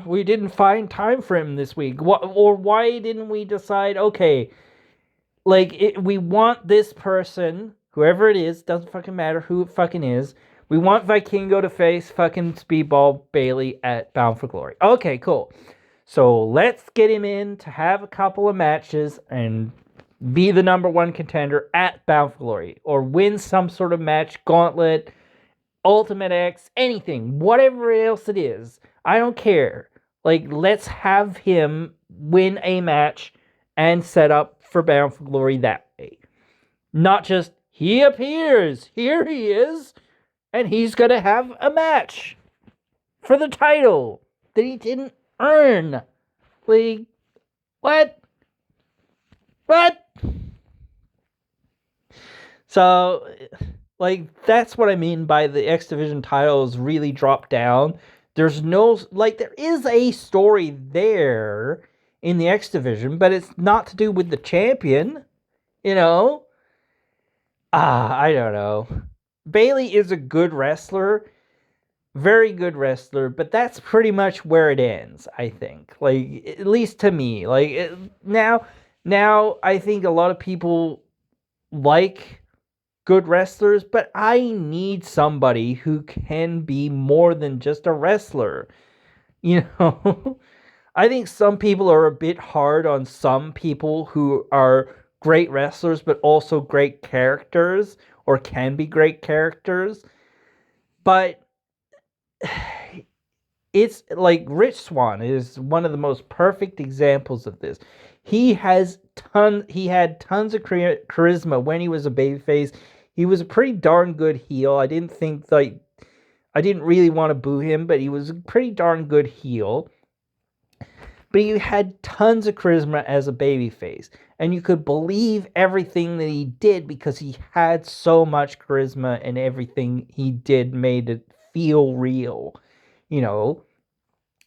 Speaker 1: we didn't find time for him this week. Or why didn't we decide, okay, like, we want this person, whoever it is, doesn't fucking matter who it fucking is. We want Vikingo to face fucking Speedball Bailey at Bound for Glory. Okay, cool. So let's get him in to have a couple of matches and be the number one contender at Bound for Glory. Or win some sort of match, gauntlet, Ultimate X, anything. Whatever else it is. I don't care. Like, let's have him win a match and set up for Bound for Glory that way. Not just, he appears, here he is, and he's going to have a match for the title that he didn't earn. Like, what? So, like, that's what I mean by the X Division titles really dropped down. There's no, like, there is a story there in the X Division, but it's not to do with the champion, I don't know. Bailey is a good wrestler, very good wrestler, but that's pretty much where it ends, I think. Like, at least to me. Like, now I think a lot of people like good wrestlers, but I need somebody who can be more than just a wrestler. I think some people are a bit hard on some people who are great wrestlers, but also great characters, or can be great characters. But it's like Rich Swann is one of the most perfect examples of this. He had tons of charisma when he was a babyface. He was a pretty darn good heel. I didn't really want to boo him, but he was a pretty darn good heel. But he had tons of charisma as a babyface, and you could believe everything that he did because he had so much charisma, and everything he did made it feel real, you know.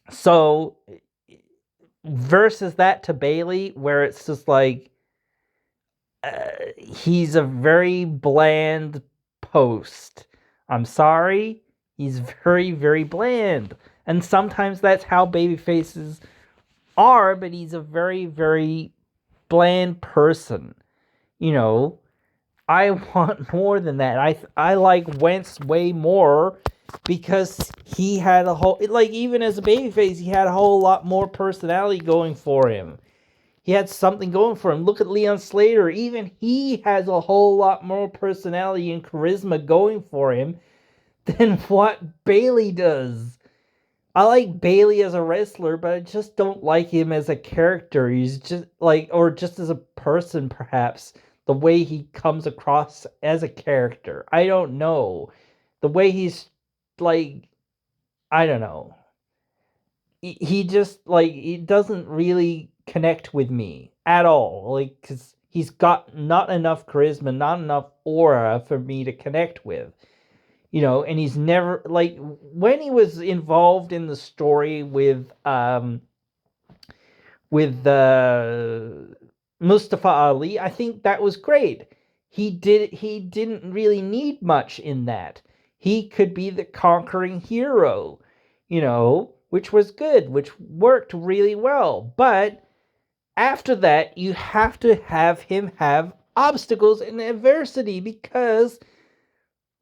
Speaker 1: So versus that to Bailey, where it's just like he's a very bland post. I'm sorry, he's very, very bland, and sometimes that's how baby faces are. But he's a very, very bland person. You know, I want more than that. I like Wentz way more because he had a whole, like, even as a babyface, he had a whole lot more personality going for him. He had something going for him. Look at Leon Slater. Even he has a whole lot more personality and charisma going for him than what Bailey does. I like Bailey as a wrestler, but I just don't like him as a character. He's just like, or just as a person, perhaps. The way he comes across as a character. I don't know. The way he's like, I don't know. He just, like, he doesn't really connect with me at all. Like, because he's got not enough charisma, not enough aura for me to connect with. You know, and he's never, like, when he was involved in the story with Mustafa Ali, I think that was great. He didn't really need much in that. He could be the conquering hero, you know, which was good, which worked really well. But after that, you have to have him have obstacles and adversity because,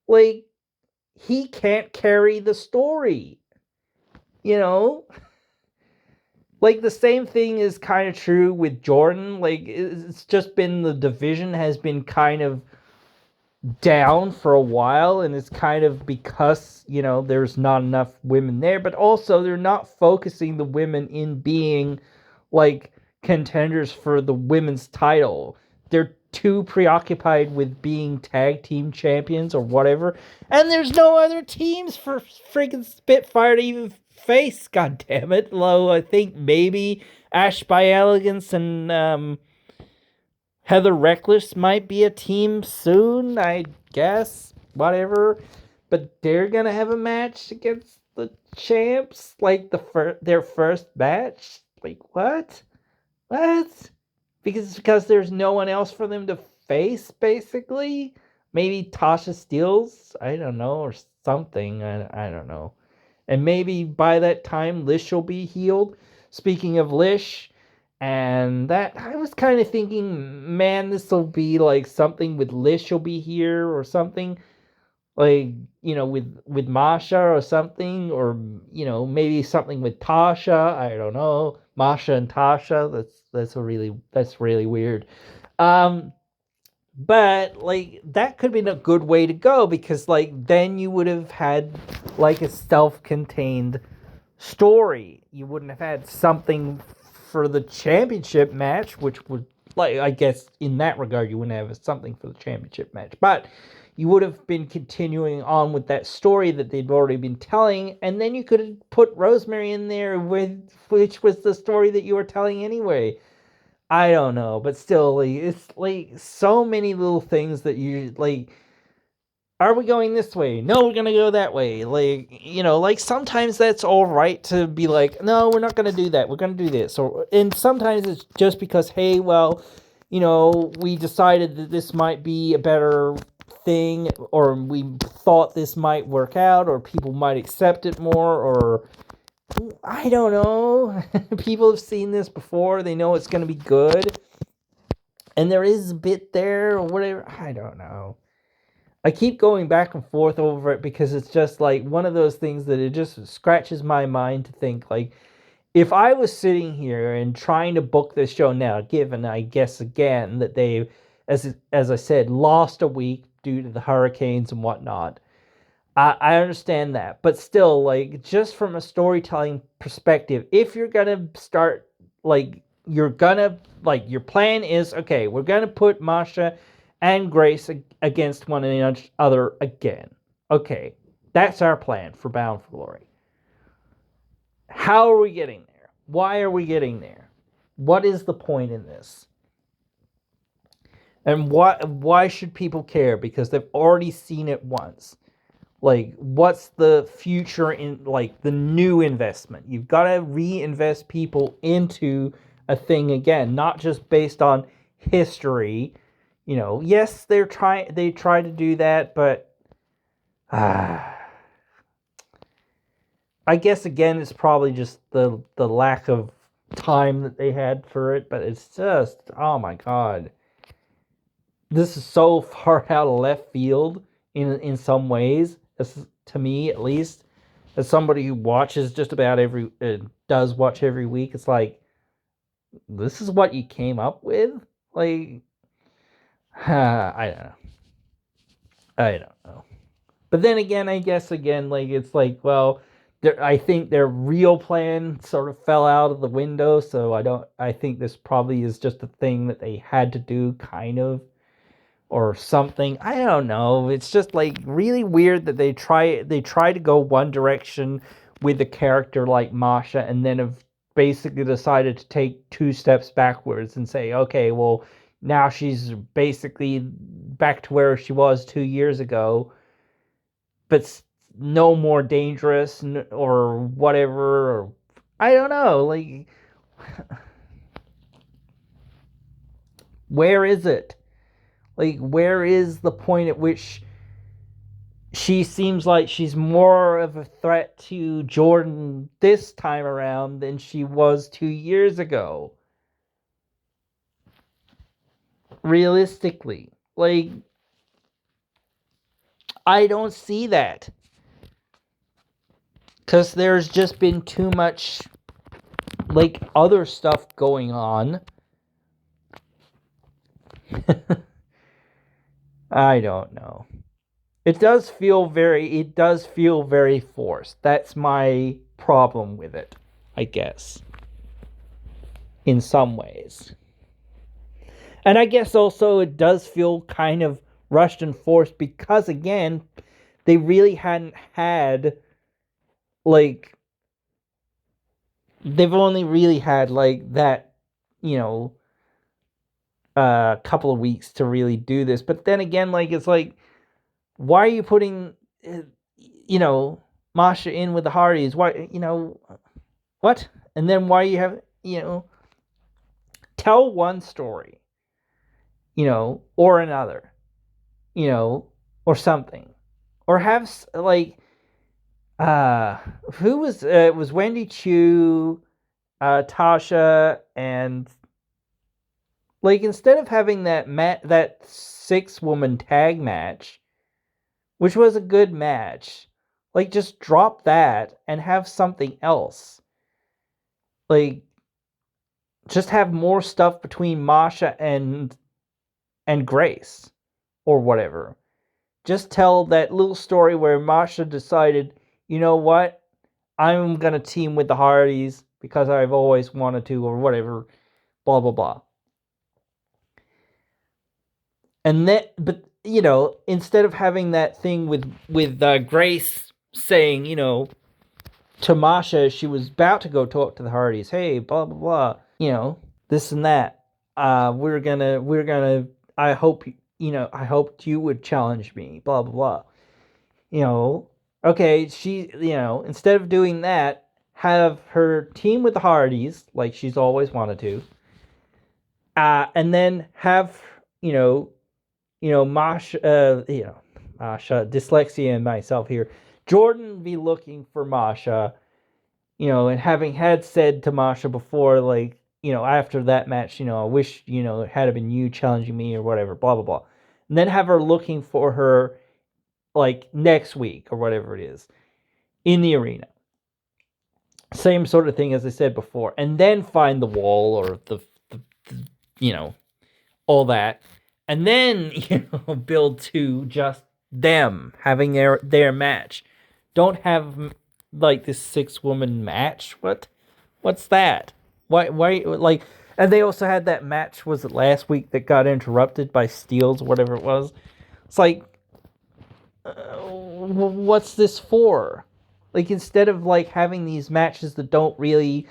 Speaker 1: like, he can't carry the story, you know? Like, the same thing is kind of true with Jordan. Like, it's just been, the division has been kind of down for a while, and it's kind of because, you know, there's not enough women there, but also they're not focusing the women in being, like, contenders for the women's title. They're too preoccupied with being tag team champions or whatever, and there's no other teams for freaking Spitfire to even face, god damn it. Low, I think maybe Ash by Elegance and Heather Reckless might be a team soon, I guess. Whatever. But they're gonna have a match against the champs, like their first match. Like, what? What? Because there's no one else for them to face, basically. Maybe Tasha Steelz, I don't know, or something. I don't know. And maybe by that time Lish will be healed. Speaking of Lish, and that, I was kind of thinking, man, this will be like something with Lish will be here or something, like, you know, with Masha or something, or, you know, maybe something with Tasha. I don't know, Masha and Tasha. That's really weird. But, like, that could have been a good way to go, because, like, then you would have had, like, a self-contained story. You wouldn't have had something for the championship match, which would, like, I guess in that regard, you wouldn't have something for the championship match. But you would have been continuing on with that story that they'd already been telling, and then you could have put Rosemary in there, which was the story that you were telling anyway. I don't know, but still, like, it's like so many little things that you, like, are we going this way? No, we're gonna go that way. Like, you know, like, sometimes that's all right to be like, no, we're not gonna do that. We're gonna do this. And sometimes it's just because, hey, well, you know, we decided that this might be a better thing, or we thought this might work out, or people might accept it more, or I don't know. People have seen this before. They know it's going to be good. And there is a bit there or whatever. I don't know. I keep going back and forth over it because it's just like one of those things that it just scratches my mind to think, like, if I was sitting here and trying to book this show now, given I guess again that they've, as I said, lost a week due to the hurricanes and whatnot, I understand that, but still, like, just from a storytelling perspective, if you're gonna start, like, you're gonna, like, your plan is, okay, we're gonna put Masha and Grace against one another again. Okay, that's our plan for Bound for Glory. How are we getting there? Why are we getting there? What is the point in this? And why should people care? Because they've already seen it once. Like, what's the future in, like, the new investment? You've got to reinvest people into a thing again, not just based on history. Yes, they try to do that, but I guess again it's probably just the lack of time that they had for it, but it's just, oh my god. This is so far out of left field in some ways, to me at least, as somebody who watches just about does watch every week. It's like, this is what you came up with? Like, I don't know. I don't know. But then again, I guess again, like, it's like, well, I think their real plan sort of fell out of the window, so I think this probably is just a thing that they had to do, kind of, or something. I don't know. It's just, like, really weird that they try to go one direction with a character like Masha, and then have basically decided to take two steps backwards and say, okay, well, now she's basically back to where she was 2 years ago, but no more dangerous or whatever. Or I don't know. Like, where is it? Like, where is the point at which she seems like she's more of a threat to Jordan this time around than she was 2 years ago? Realistically. Like, I don't see that. Because there's just been too much, like, other stuff going on. I don't know. It does feel very forced. That's my problem with it, I guess, in some ways. And I guess also it does feel kind of rushed and forced because, again, they really hadn't had, like, they've only really had, like, that, a couple of weeks to really do this. But then again, like, it's like, why are you putting, Masha in with the Hardys? Why, what? And then why you have, tell one story, or another, or something, or have, like, who was, it was Wendy Chu, Tasha, and, like, instead of having that that 6-woman tag match, which was a good match, like, just drop that and have something else. Like, just have more stuff between Masha and Grace, or whatever. Just tell that little story where Masha decided, you know what, I'm gonna team with the Hardys because I've always wanted to, or whatever, blah blah blah. And then, but, instead of having that thing with Grace saying, to Masha, she was about to go talk to the Hardys, hey, blah blah blah, this and that. We're gonna. I hope I hoped you would challenge me, blah blah blah. Okay, she, instead of doing that, have her team with the Hardys like she's always wanted to, and then have, Masha, Masha, dyslexia and myself here, Jordan be looking for Masha, and having had said to Masha before, like, after that match, I wish, it had been you challenging me or whatever, blah, blah, blah. And then have her looking for her, like, next week or whatever it is in the arena. Same sort of thing as I said before, and then find the wall or the you know, all that, and then build to just them having their match. Don't have like this 6-woman match. What's that? Why like? And they also had that match. Was it last week that got interrupted by Steels, whatever it was? It's like, what's this for? Like, instead of like having these matches that don't really,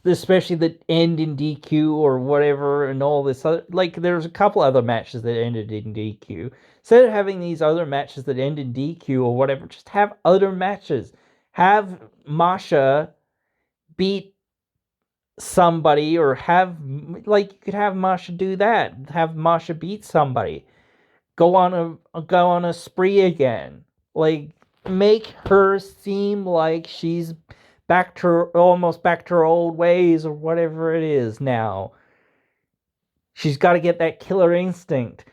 Speaker 1: especially that end in DQ or whatever, and all this other, like there's a couple other matches that ended in DQ. Instead of having these other matches that end in DQ or whatever, just have other matches. Have Masha beat somebody, or have, like, you could have Masha do that. Have Masha beat somebody. Go on a spree again. Like, make her seem like she's almost back to her old ways or whatever it is now. She's got to get that killer instinct.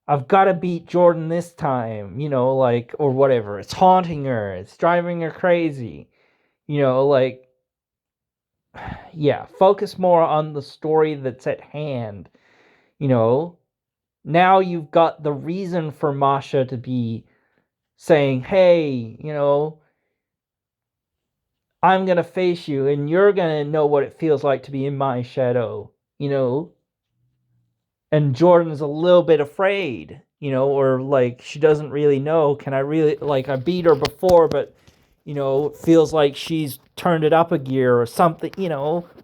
Speaker 1: I've got to beat Jordan this time, like, or whatever. It's haunting her. It's driving her crazy. Like, yeah, focus more on the story that's at hand. Now you've got the reason for Masha to be saying, hey, I'm going to face you and you're going to know what it feels like to be in my shadow, And Jordan's a little bit afraid, or like she doesn't really know. Can I really, like, I beat her before, but, it feels like she's turned it up a gear or something,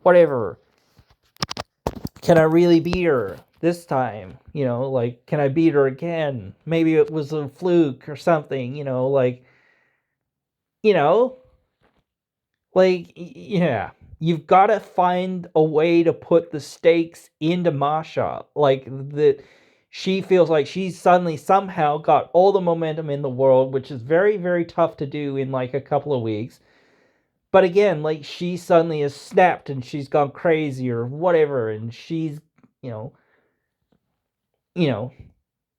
Speaker 1: whatever. Can I really beat her this time? Like, can I beat her again? Maybe it was a fluke or something, like, you know, yeah. You've got to find a way to put the stakes into Masha. Like, that she feels like she's suddenly somehow got all the momentum in the world, which is very, very tough to do in like a couple of weeks. But again, like, she suddenly has snapped and she's gone crazy or whatever, and she's, you know, you know,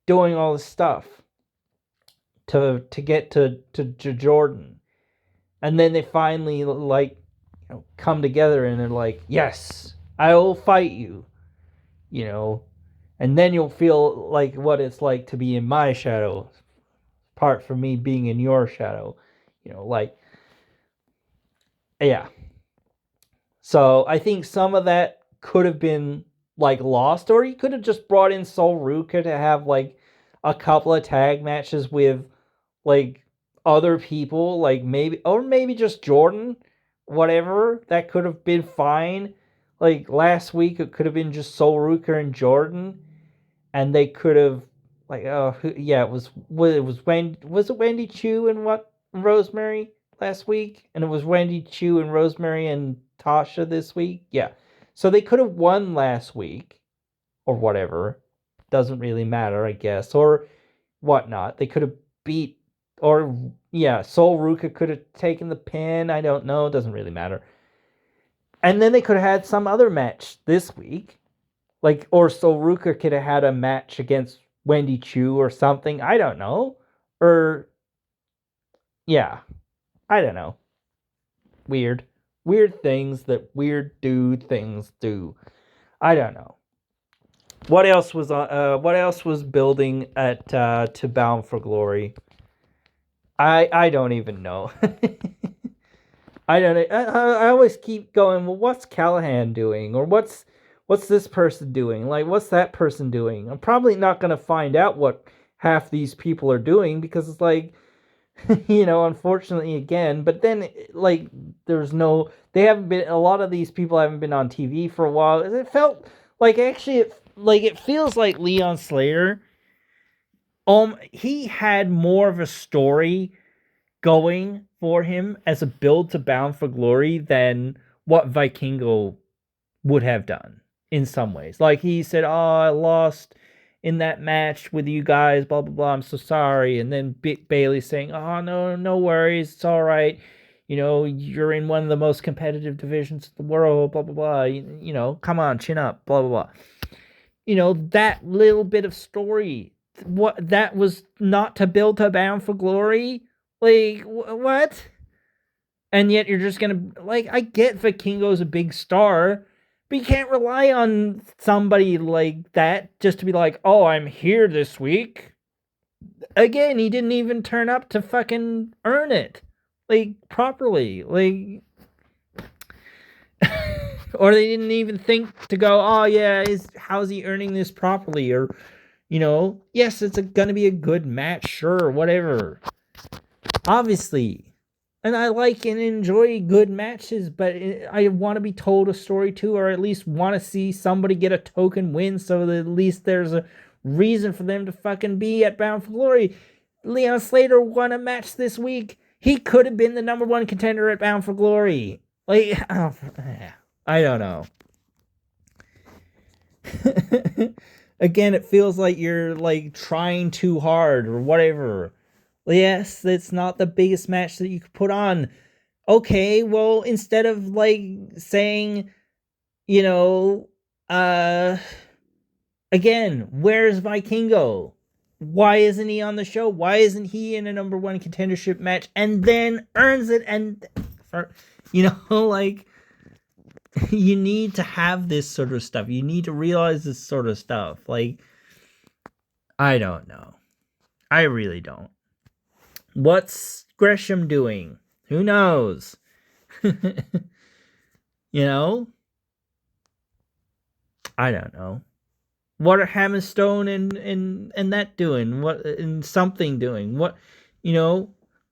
Speaker 1: doing all this stuff to get to Jordan. And then they finally, like, come together and they're like, yes, I will fight you, and then you'll feel like what it's like to be in my shadow, apart from me being in your shadow, like, yeah. So I think some of that could have been like lost, or you could have just brought in Sol Ruka to have like a couple of tag matches with like other people, like maybe just Jordan, whatever. That could have been fine. Like last week, it could have been just Sol Ruka and Jordan, and they could have like, yeah, it was Wendy Chu and Rosemary last week, and it was Wendy Chu and Rosemary and Tasha this week. Yeah, so they could have won last week or whatever. Doesn't really matter, I guess, or whatnot. They could have beat, or yeah, Sol Ruka could have taken the pin. I don't know. It doesn't really matter. And then they could have had some other match this week. Like, or Sol Ruka could have had a match against Wendy Chu or something. I don't know. Or, yeah, I don't know. Weird. Weird things that weird dude things do. I don't know. What else was building at to Bound for Glory? I don't even know. I don't know. I always keep going, well, what's Callahan doing? Or what's this person doing? Like, what's that person doing? I'm probably not going to find out what half these people are doing, because it's like, unfortunately again, but then, like, they haven't been, a lot of these people haven't been on TV for a while. It felt like, actually, it feels like Leon Slater, he had more of a story going for him as a build to Bound for Glory than what Vikingo would have done in some ways. Like, he said, "Oh, I lost in that match with you guys, blah blah blah. I'm so sorry." And then Bailey saying, "Oh, no, no worries. It's all right. You're in one of the most competitive divisions in the world, blah blah blah. Come on, chin up, blah blah blah." That little bit of story, what that was not to build to Bound for Glory. Like, what? And yet you're just gonna, like, I get Vikingo's a big star, but you can't rely on somebody like that just to be like, oh, I'm here this week. Again, he didn't even turn up to fucking earn it, like, properly. Like, or they didn't even think to go, oh yeah, how's he earning this properly? Or, yes, it's gonna be a good match, sure, whatever. Obviously. And I like and enjoy good matches, but I want to be told a story too, or at least want to see somebody get a token win so that at least there's a reason for them to fucking be at Bound for Glory. Leon Slater won a match this week. He could have been the number one contender at Bound for Glory. Like, I don't know. Again, it feels like you're like trying too hard or whatever. Yes, it's not the biggest match that you could put on. Okay, well, instead of like saying, again, where's Vikingo? Why isn't he on the show? Why isn't he in a number one contendership match and then earns it? And, like, you need to have this sort of stuff. You need to realize this sort of stuff. Like, I don't know. I really don't. What's Gresham doing? Who knows? I don't know. What are Hammerstone and that doing? What and something doing? What,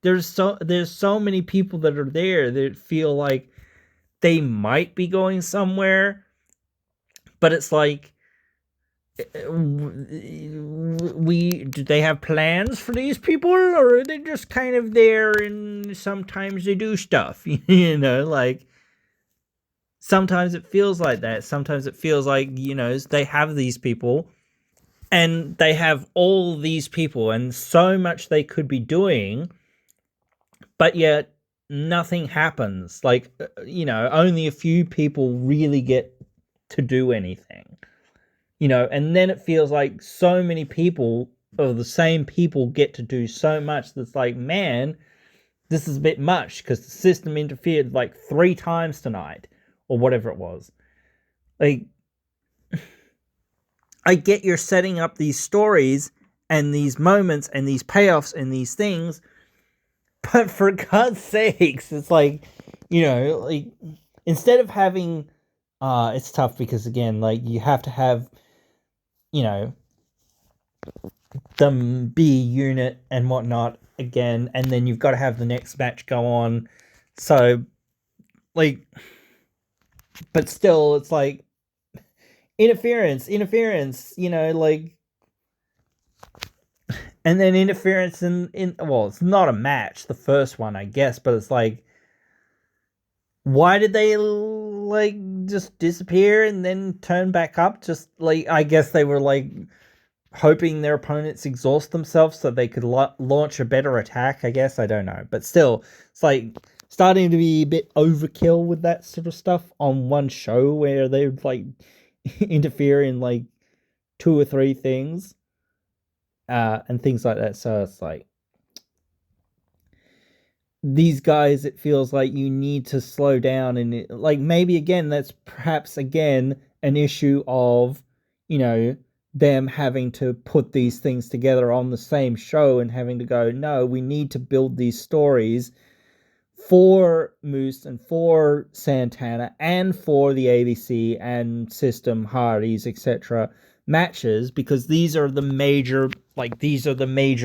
Speaker 1: there's so many people that are there that feel like they might be going somewhere, but it's like, do they have plans for these people, or are they just kind of there and sometimes they do stuff? Like, sometimes it feels like that. Sometimes it feels like, they have these people and they have all these people and so much they could be doing, but yet nothing happens. Like, only a few people really get to do anything. And then it feels like so many people, or the same people, get to do so much that's like, man, this is a bit much because the system interfered like 3 times tonight, or whatever it was. Like, I get you're setting up these stories and these moments and these payoffs and these things, but for God's sakes, it's like, like, instead of having, it's tough because, again, like, you have to have, the B unit and whatnot again, and then you've got to have the next match go on. So, like, but still, it's like, interference, like, and then interference in well, it's not a match, the first one, I guess, but it's like, why did they, like, just disappear and then turn back up? Just, like, I guess they were, like, hoping their opponents exhaust themselves so they could launch a better attack, I guess. I don't know. But still, it's like starting to be a bit overkill with that sort of stuff on one show where they would, like, interfere in, like, 2 or 3 things and things like that. So it's like, these guys, it feels like you need to slow down, and like, maybe again, that's perhaps again an issue of, them having to put these things together on the same show and having to go, no, we need to build these stories for Moose and for Santana and for the ABC and System, Hardys, etc. matches, because these are the major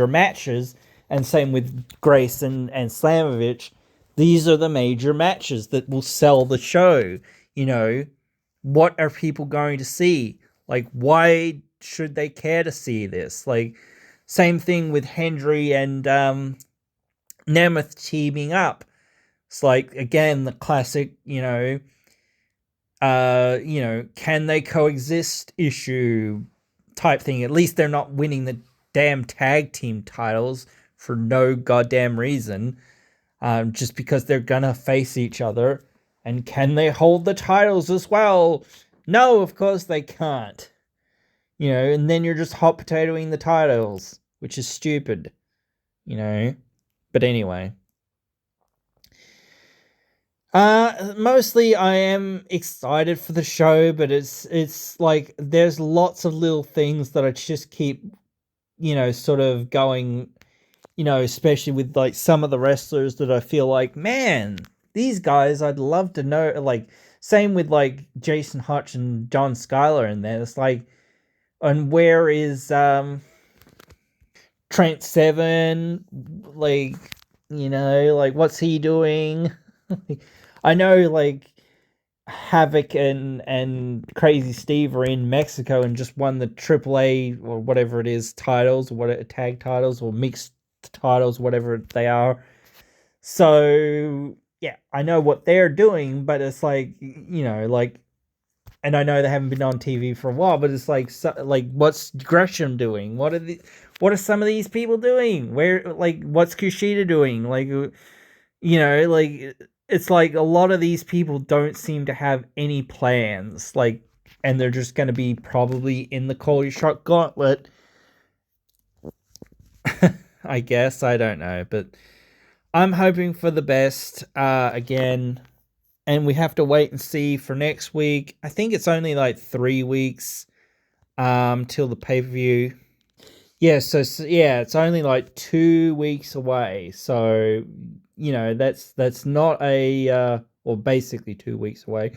Speaker 1: matches. And same with Grace and Slamovich. These are the major matches that will sell the show. What are people going to see? Like, why should they care to see this? Like, same thing with Hendry and Nemeth teaming up. It's like, again, the classic, can they coexist issue type thing. At least they're not winning the damn tag team titles for no goddamn reason, just because they're gonna face each other. And can they hold the titles as well? No, of course they can't. And then you're just hot potatoing the titles, which is stupid. But anyway. Mostly I am excited for the show, but it's like there's lots of little things that I just keep, sort of going, especially with like some of the wrestlers that I feel like, man, these guys I'd love to know, like same with like Jason Hutch and John Schuyler in there. It's like, and where is Trent Seven? Like, like what's he doing? I know like Havoc and Crazy Steve are in Mexico and just won the AAA or whatever it is titles, or what tag titles or mixed titles, whatever they are. So yeah, I know what they're doing, but it's like, like, and I know they haven't been on TV for a while, but it's like, like what's Gresham doing? What are some of these people doing? Where, like, what's Kushida doing? Like, like it's like a lot of these people don't seem to have any plans, like, and they're just going to be probably in the Cody Shot Gauntlet. I guess, I don't know, but I'm hoping for the best again, and we have to wait and see for next week. I think it's only like 3 weeks till the pay-per-view. Yeah, so yeah, it's only like 2 weeks away. So, that's not a or basically 2 weeks away.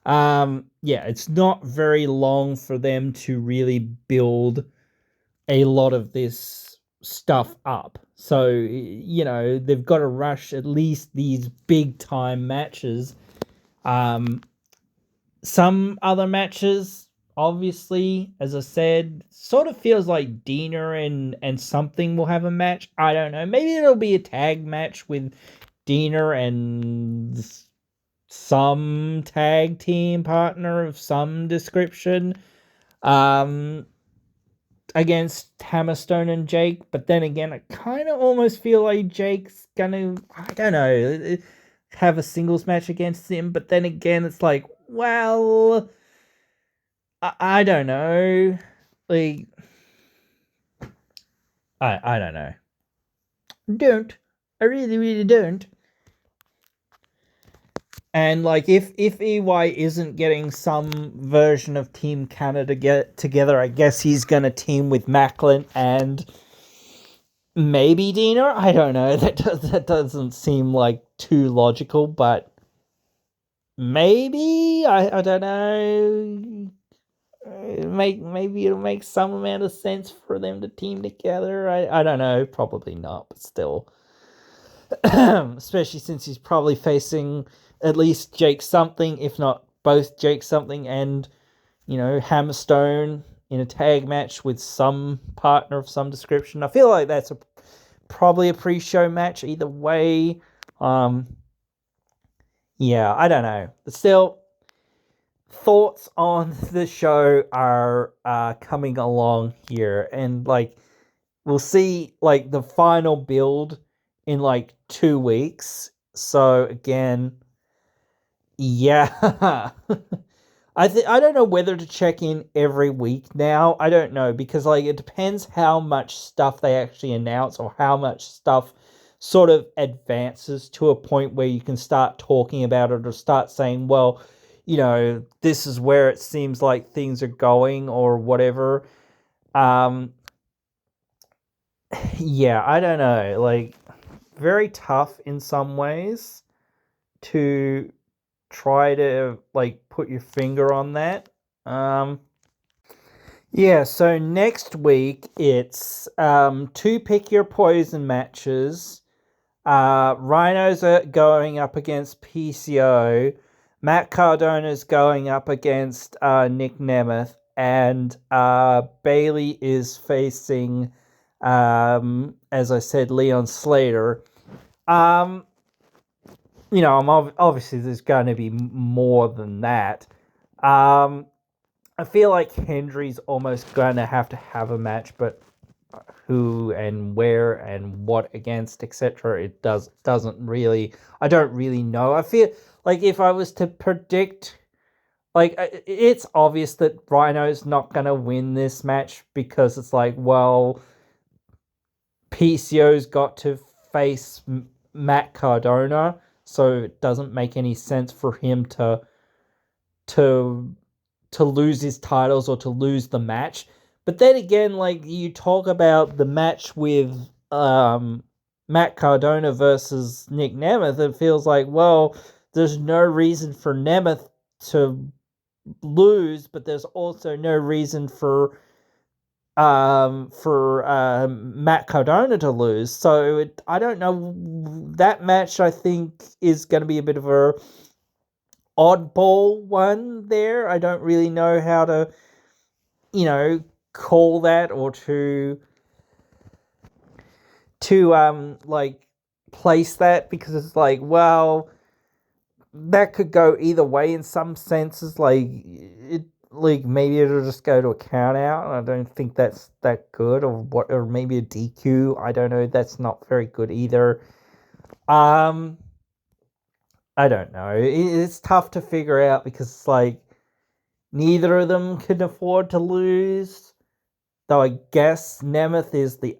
Speaker 1: Yeah, it's not very long for them to really build a lot of this stuff up. So, they've got to rush at least these big time matches. Some other matches, obviously, as I said, sort of feels like Dina and something will have a match. I don't know. Maybe it'll be a tag match with Dina and some tag team partner of some description. Um, Against Hammerstone and Jake, but then again, I kind of almost feel like Jake's gonna, I don't know, have a singles match against him, but then again, it's like, well, I don't know, like, I don't know, don't, I really, really don't. And like, if EY isn't getting some version of Team Canada get together, I guess he's gonna team with Macklin and maybe Dina. I don't know. That doesn't seem like too logical, but maybe I don't know. Maybe it'll make some amount of sense for them to team together. I don't know. Probably not, but still, especially since he's probably facing at least Jake something, if not both Jake something and Hammerstone in a tag match with some partner of some description. I feel like that's probably a pre-show match either way. Yeah, I don't know. But still, thoughts on the show are coming along here, and like we'll see like the final build in like 2 weeks. So again, yeah. I don't know whether to check in every week now. I don't know, because like it depends how much stuff they actually announce or how much stuff sort of advances to a point where you can start talking about it or start saying, well, this is where it seems like things are going or whatever. Um yeah, I don't know. Like, very tough in some ways to try to like put your finger on that. Yeah, so next week it's two pick your poison matches. Rhinos are going up against PCO. Matt Cardona's going up against Nick Nemeth, and Bailey is facing, as I said, Leon Slater. Obviously there's going to be more than that. I feel like Hendry's almost going to have a match, but who and where and what against, etc. It doesn't really. I don't really know. I feel like if I was to predict, like it's obvious that Rhino's not going to win this match because it's like, well, PCO's got to face Matt Cardona. so it doesn't make any sense for him to lose his titles or to lose the match. But then again, like you talk about the match with Matt Cardona versus Nick Nemeth, it feels like, well, there's no reason for Nemeth to lose, but there's also no reason for Matt Cardona to lose. So I don't know. That match, I think, is going to be a bit of a oddball one there. I don't really know how to, call that or to like place that, because it's like, well, that could go either way in some senses. Like maybe it'll just go to a count out. I don't think that's that good, or maybe a DQ. I don't know. That's not very good either. I don't know. It's tough to figure out because it's like neither of them can afford to lose. Though I guess Nemeth is the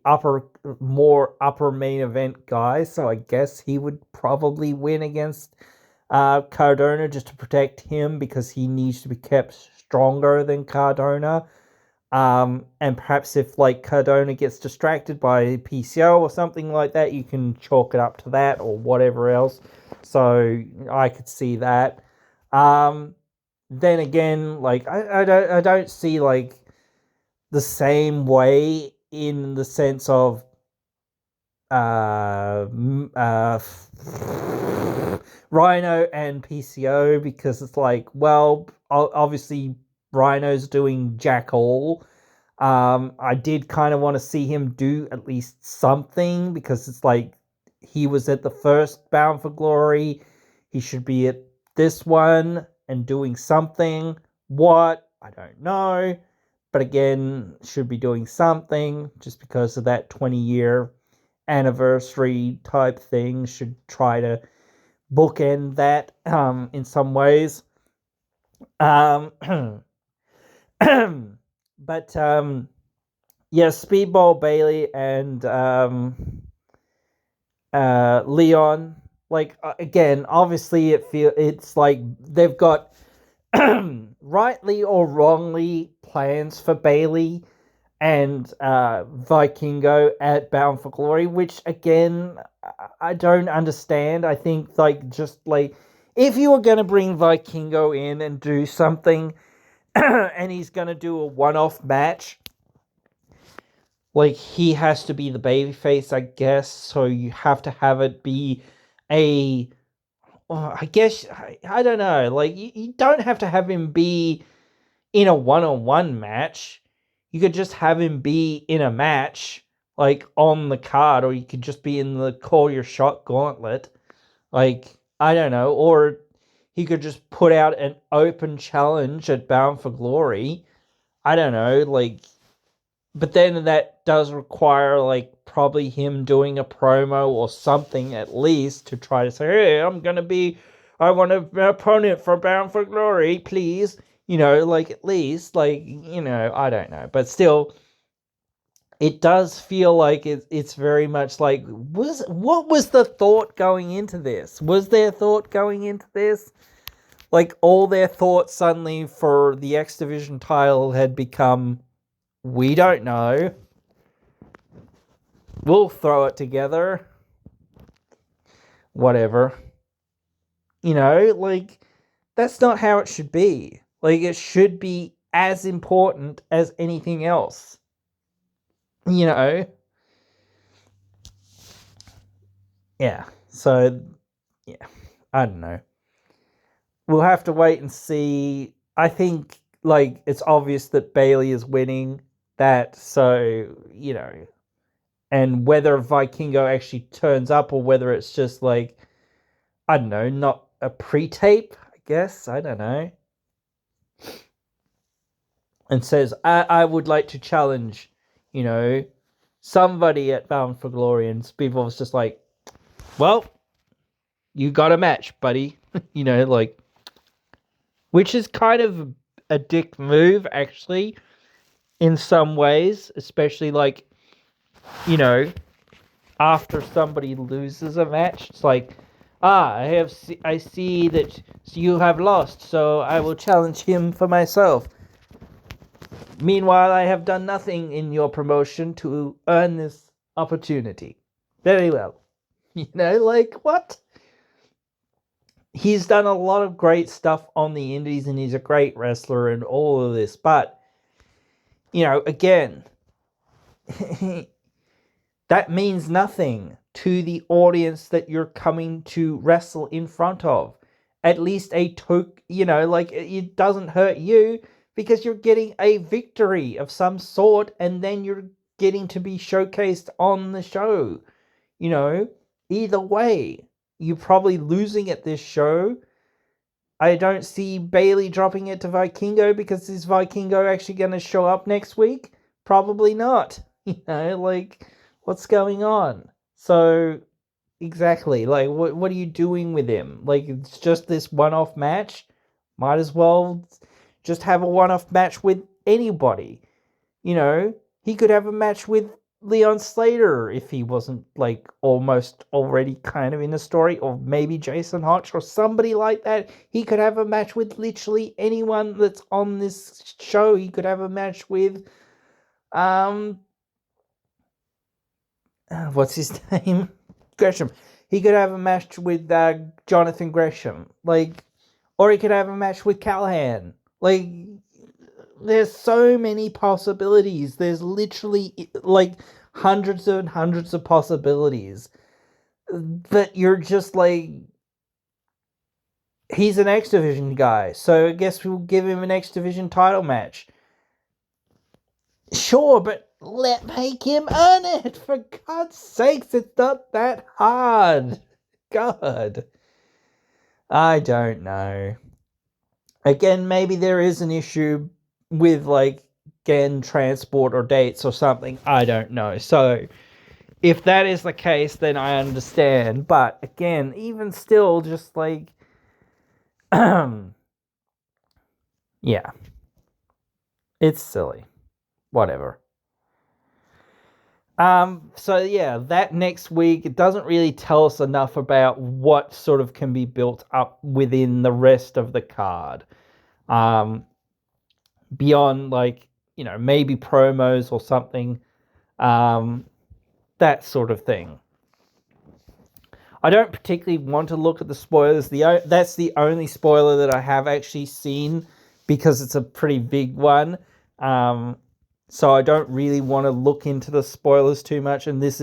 Speaker 1: more upper main event guy, so I guess he would probably win against Cardona just to protect him, because he needs to be kept stronger than Cardona. And perhaps if like Cardona gets distracted by PCO or something like that, you can chalk it up to that or whatever else. So I could see that. Then again, like I don't see like the same way in the sense of Rhino and PCO, because it's like, well, obviously Rhino's doing jack all. I did kind of want to see him do at least something, because it's like he was at the first Bound for Glory. He should be at this one and doing something. What? I don't know. But again, should be doing something just because of that 20-year anniversary type thing. Should try to bookend that in some ways. But yeah, Speedball Bailey and Leon. Like again, obviously it's like they've got rightly or wrongly plans for Bailey and Vikingo at Bound for Glory, which again I don't understand. I think like just like if you were gonna bring Vikingo in and do something, and he's gonna do a one-off match, like he has to be the babyface, I guess. So you have to have it be a. I guess I don't know. Like you don't have to have him be in a one-on-one match. You could just have him be in a match, like on the card, or you could just be in the Call Your Shot gauntlet. Like, I don't know. Or he could just put out an open challenge at Bound for Glory. I don't know. Like, but then that does require, like, probably him doing a promo or something at least to try to say, hey, I want an opponent for Bound for Glory, please. Like, at least, like, I don't know. But still, it does feel like it's very much like, what was the thought going into this? Was there thought going into this? Like, all their thoughts suddenly for the X Division title had become, we don't know. We'll throw it together. Whatever. Like, that's not how it should be. Like, it should be as important as anything else. Yeah. So, yeah. I don't know. We'll have to wait and see. I think, like, it's obvious that Bailey is winning that, so, and whether Vikingo actually turns up or whether it's just, like, I don't know, not a pre-tape, I guess. I don't know. And says, I would like to challenge, somebody at Bound for Glory. And Speedball's just like, well, you got a match, buddy. Like, which is kind of a dick move, actually, in some ways, especially like, after somebody loses a match. It's like, I see that you have lost, so I will challenge him for myself. Meanwhile, I have done nothing in your promotion to earn this opportunity. Very well. Like, what? He's done a lot of great stuff on the indies, and he's a great wrestler and all of this, but, again, that means nothing to the audience that you're coming to wrestle in front of. At least it doesn't hurt you because you're getting a victory of some sort, and then you're getting to be showcased on the show. Either way, you're probably losing at this show. I don't see Bailey dropping it to Vikingo, because is Vikingo actually going to show up next week? Probably not. What's going on? So, exactly, what are you doing with him? It's just this one-off match? Might as well just have a one-off match with anybody. He could have a match with Leon Slater if he wasn't, almost already kind of in the story, or maybe Jason Hotch or somebody like that. He could have a match with literally anyone that's on this show. He could have a match with, what's his name? Gresham. He could have a match with Jonathan Gresham. Or he could have a match with Callahan. There's so many possibilities. There's literally, hundreds and hundreds of possibilities. But you're just he's an X Division guy, so I guess we'll give him an X Division title match. Sure, but make him earn it, for God's sakes. It's not that hard. God. I don't know. Again, maybe there is an issue with, again, transport or dates or something. I don't know. So, if that is the case, then I understand. But, again, even still, just yeah. It's silly. Whatever. So yeah, that next week, it doesn't really tell us enough about what sort of can be built up within the rest of the card. Beyond maybe promos or something, that sort of thing. I don't particularly want to look at the spoilers. That's the only spoiler that I have actually seen, because it's a pretty big one. So I don't really want to look into the spoilers too much. And this,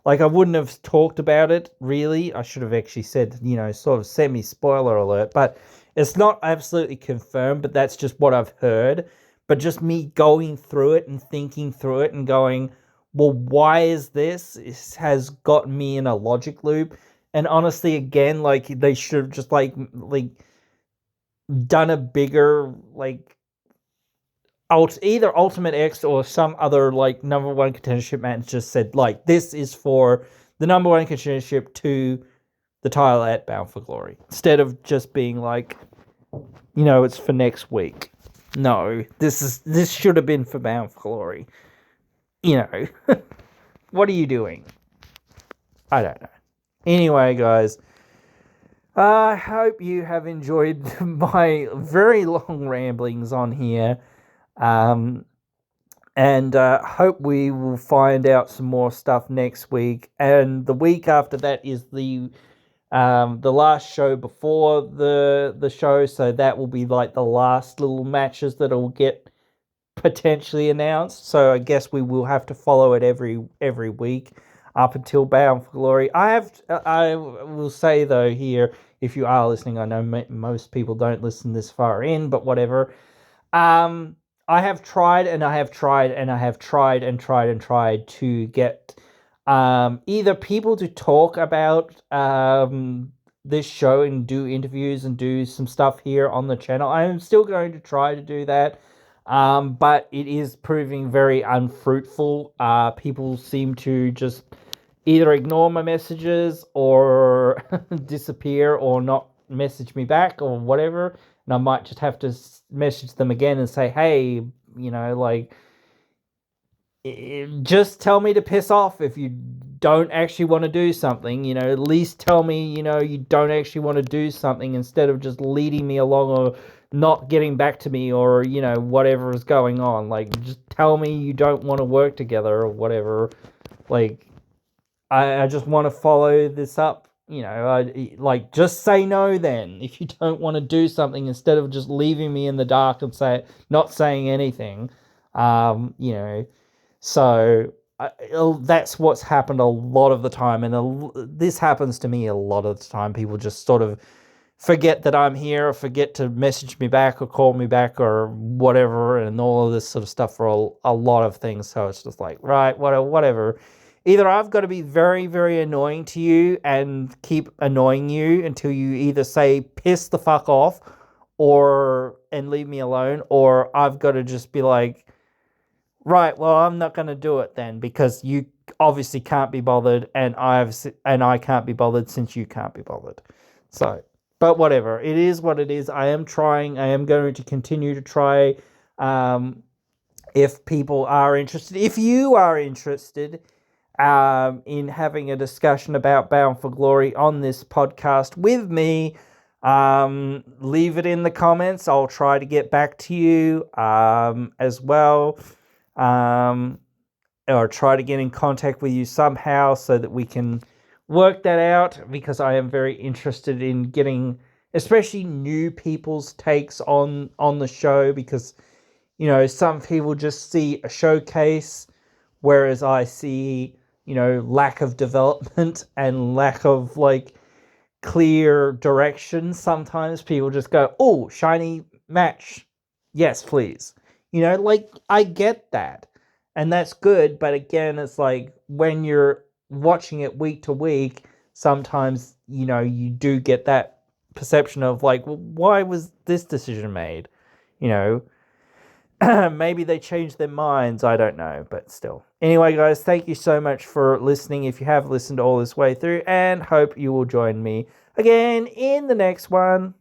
Speaker 1: I wouldn't have talked about it, really. I should have actually said, sort of semi-spoiler alert. But it's not absolutely confirmed, but that's just what I've heard. But just me going through it and thinking through it and going, well, why is this? It has gotten me in a logic loop. And honestly, again, they should have just, done a bigger, either Ultimate X or some other number one contendership match, just said this is for the number one contendership to the title at Bound for Glory, instead of just being it's for next week. No, this should have been for Bound for Glory. What are you doing? I don't know. Anyway, guys, I hope you have enjoyed my very long ramblings on here. And hope we will find out some more stuff next week. And the week after that is the last show before the show, so that will be the last little matches that will get potentially announced. So I guess we will have to follow it every week up until Bound for Glory. I will say though here, if you are listening, I know most people don't listen this far in, but whatever. I have tried and I have tried and I have tried and tried and tried to get either people to talk about this show and do interviews and do some stuff here on the channel. I am still going to try to do that, but it is proving very unfruitful. People seem to just either ignore my messages or disappear or not message me back or whatever. And I might just have to message them again and say, hey, just tell me to piss off if you don't actually want to do something. At least tell me, you don't actually want to do something instead of just leading me along or not getting back to me or, whatever is going on. Like, just tell me you don't want to work together or whatever. Like, I just want to follow this up. Just say no then if you don't want to do something instead of just leaving me in the dark and not saying anything. You know, so that's what's happened a lot of the time, and this happens to me a lot of the time. People just sort of forget that I'm here, or forget to message me back, or call me back, or whatever, and all of this sort of stuff for a lot of things. So it's just like, right, whatever. Either I've got to be very, very annoying to you and keep annoying you until you either say piss the fuck off, and leave me alone, or I've got to just be like, right, well, I'm not going to do it then because you obviously can't be bothered, and I can't be bothered since you can't be bothered. So, but whatever, it is what it is. I am trying. I am going to continue to try. If people are interested, if you are interested, in having a discussion about Bound for Glory on this podcast with me, leave it in the comments. I'll try to get back to you as well. Or try to get in contact with you somehow so that we can work that out, because I am very interested in getting especially new people's takes on the show, because some people just see a showcase, whereas I see lack of development and lack of clear direction. Sometimes people just go, oh, shiny match, yes please. I get that, and that's good, but again, it's like when you're watching it week to week, sometimes you do get that perception of well, why was this decision made? Maybe they changed their minds, I don't know, but still. Anyway, guys, thank you so much for listening, if you have listened all this way through, and hope you will join me again in the next one.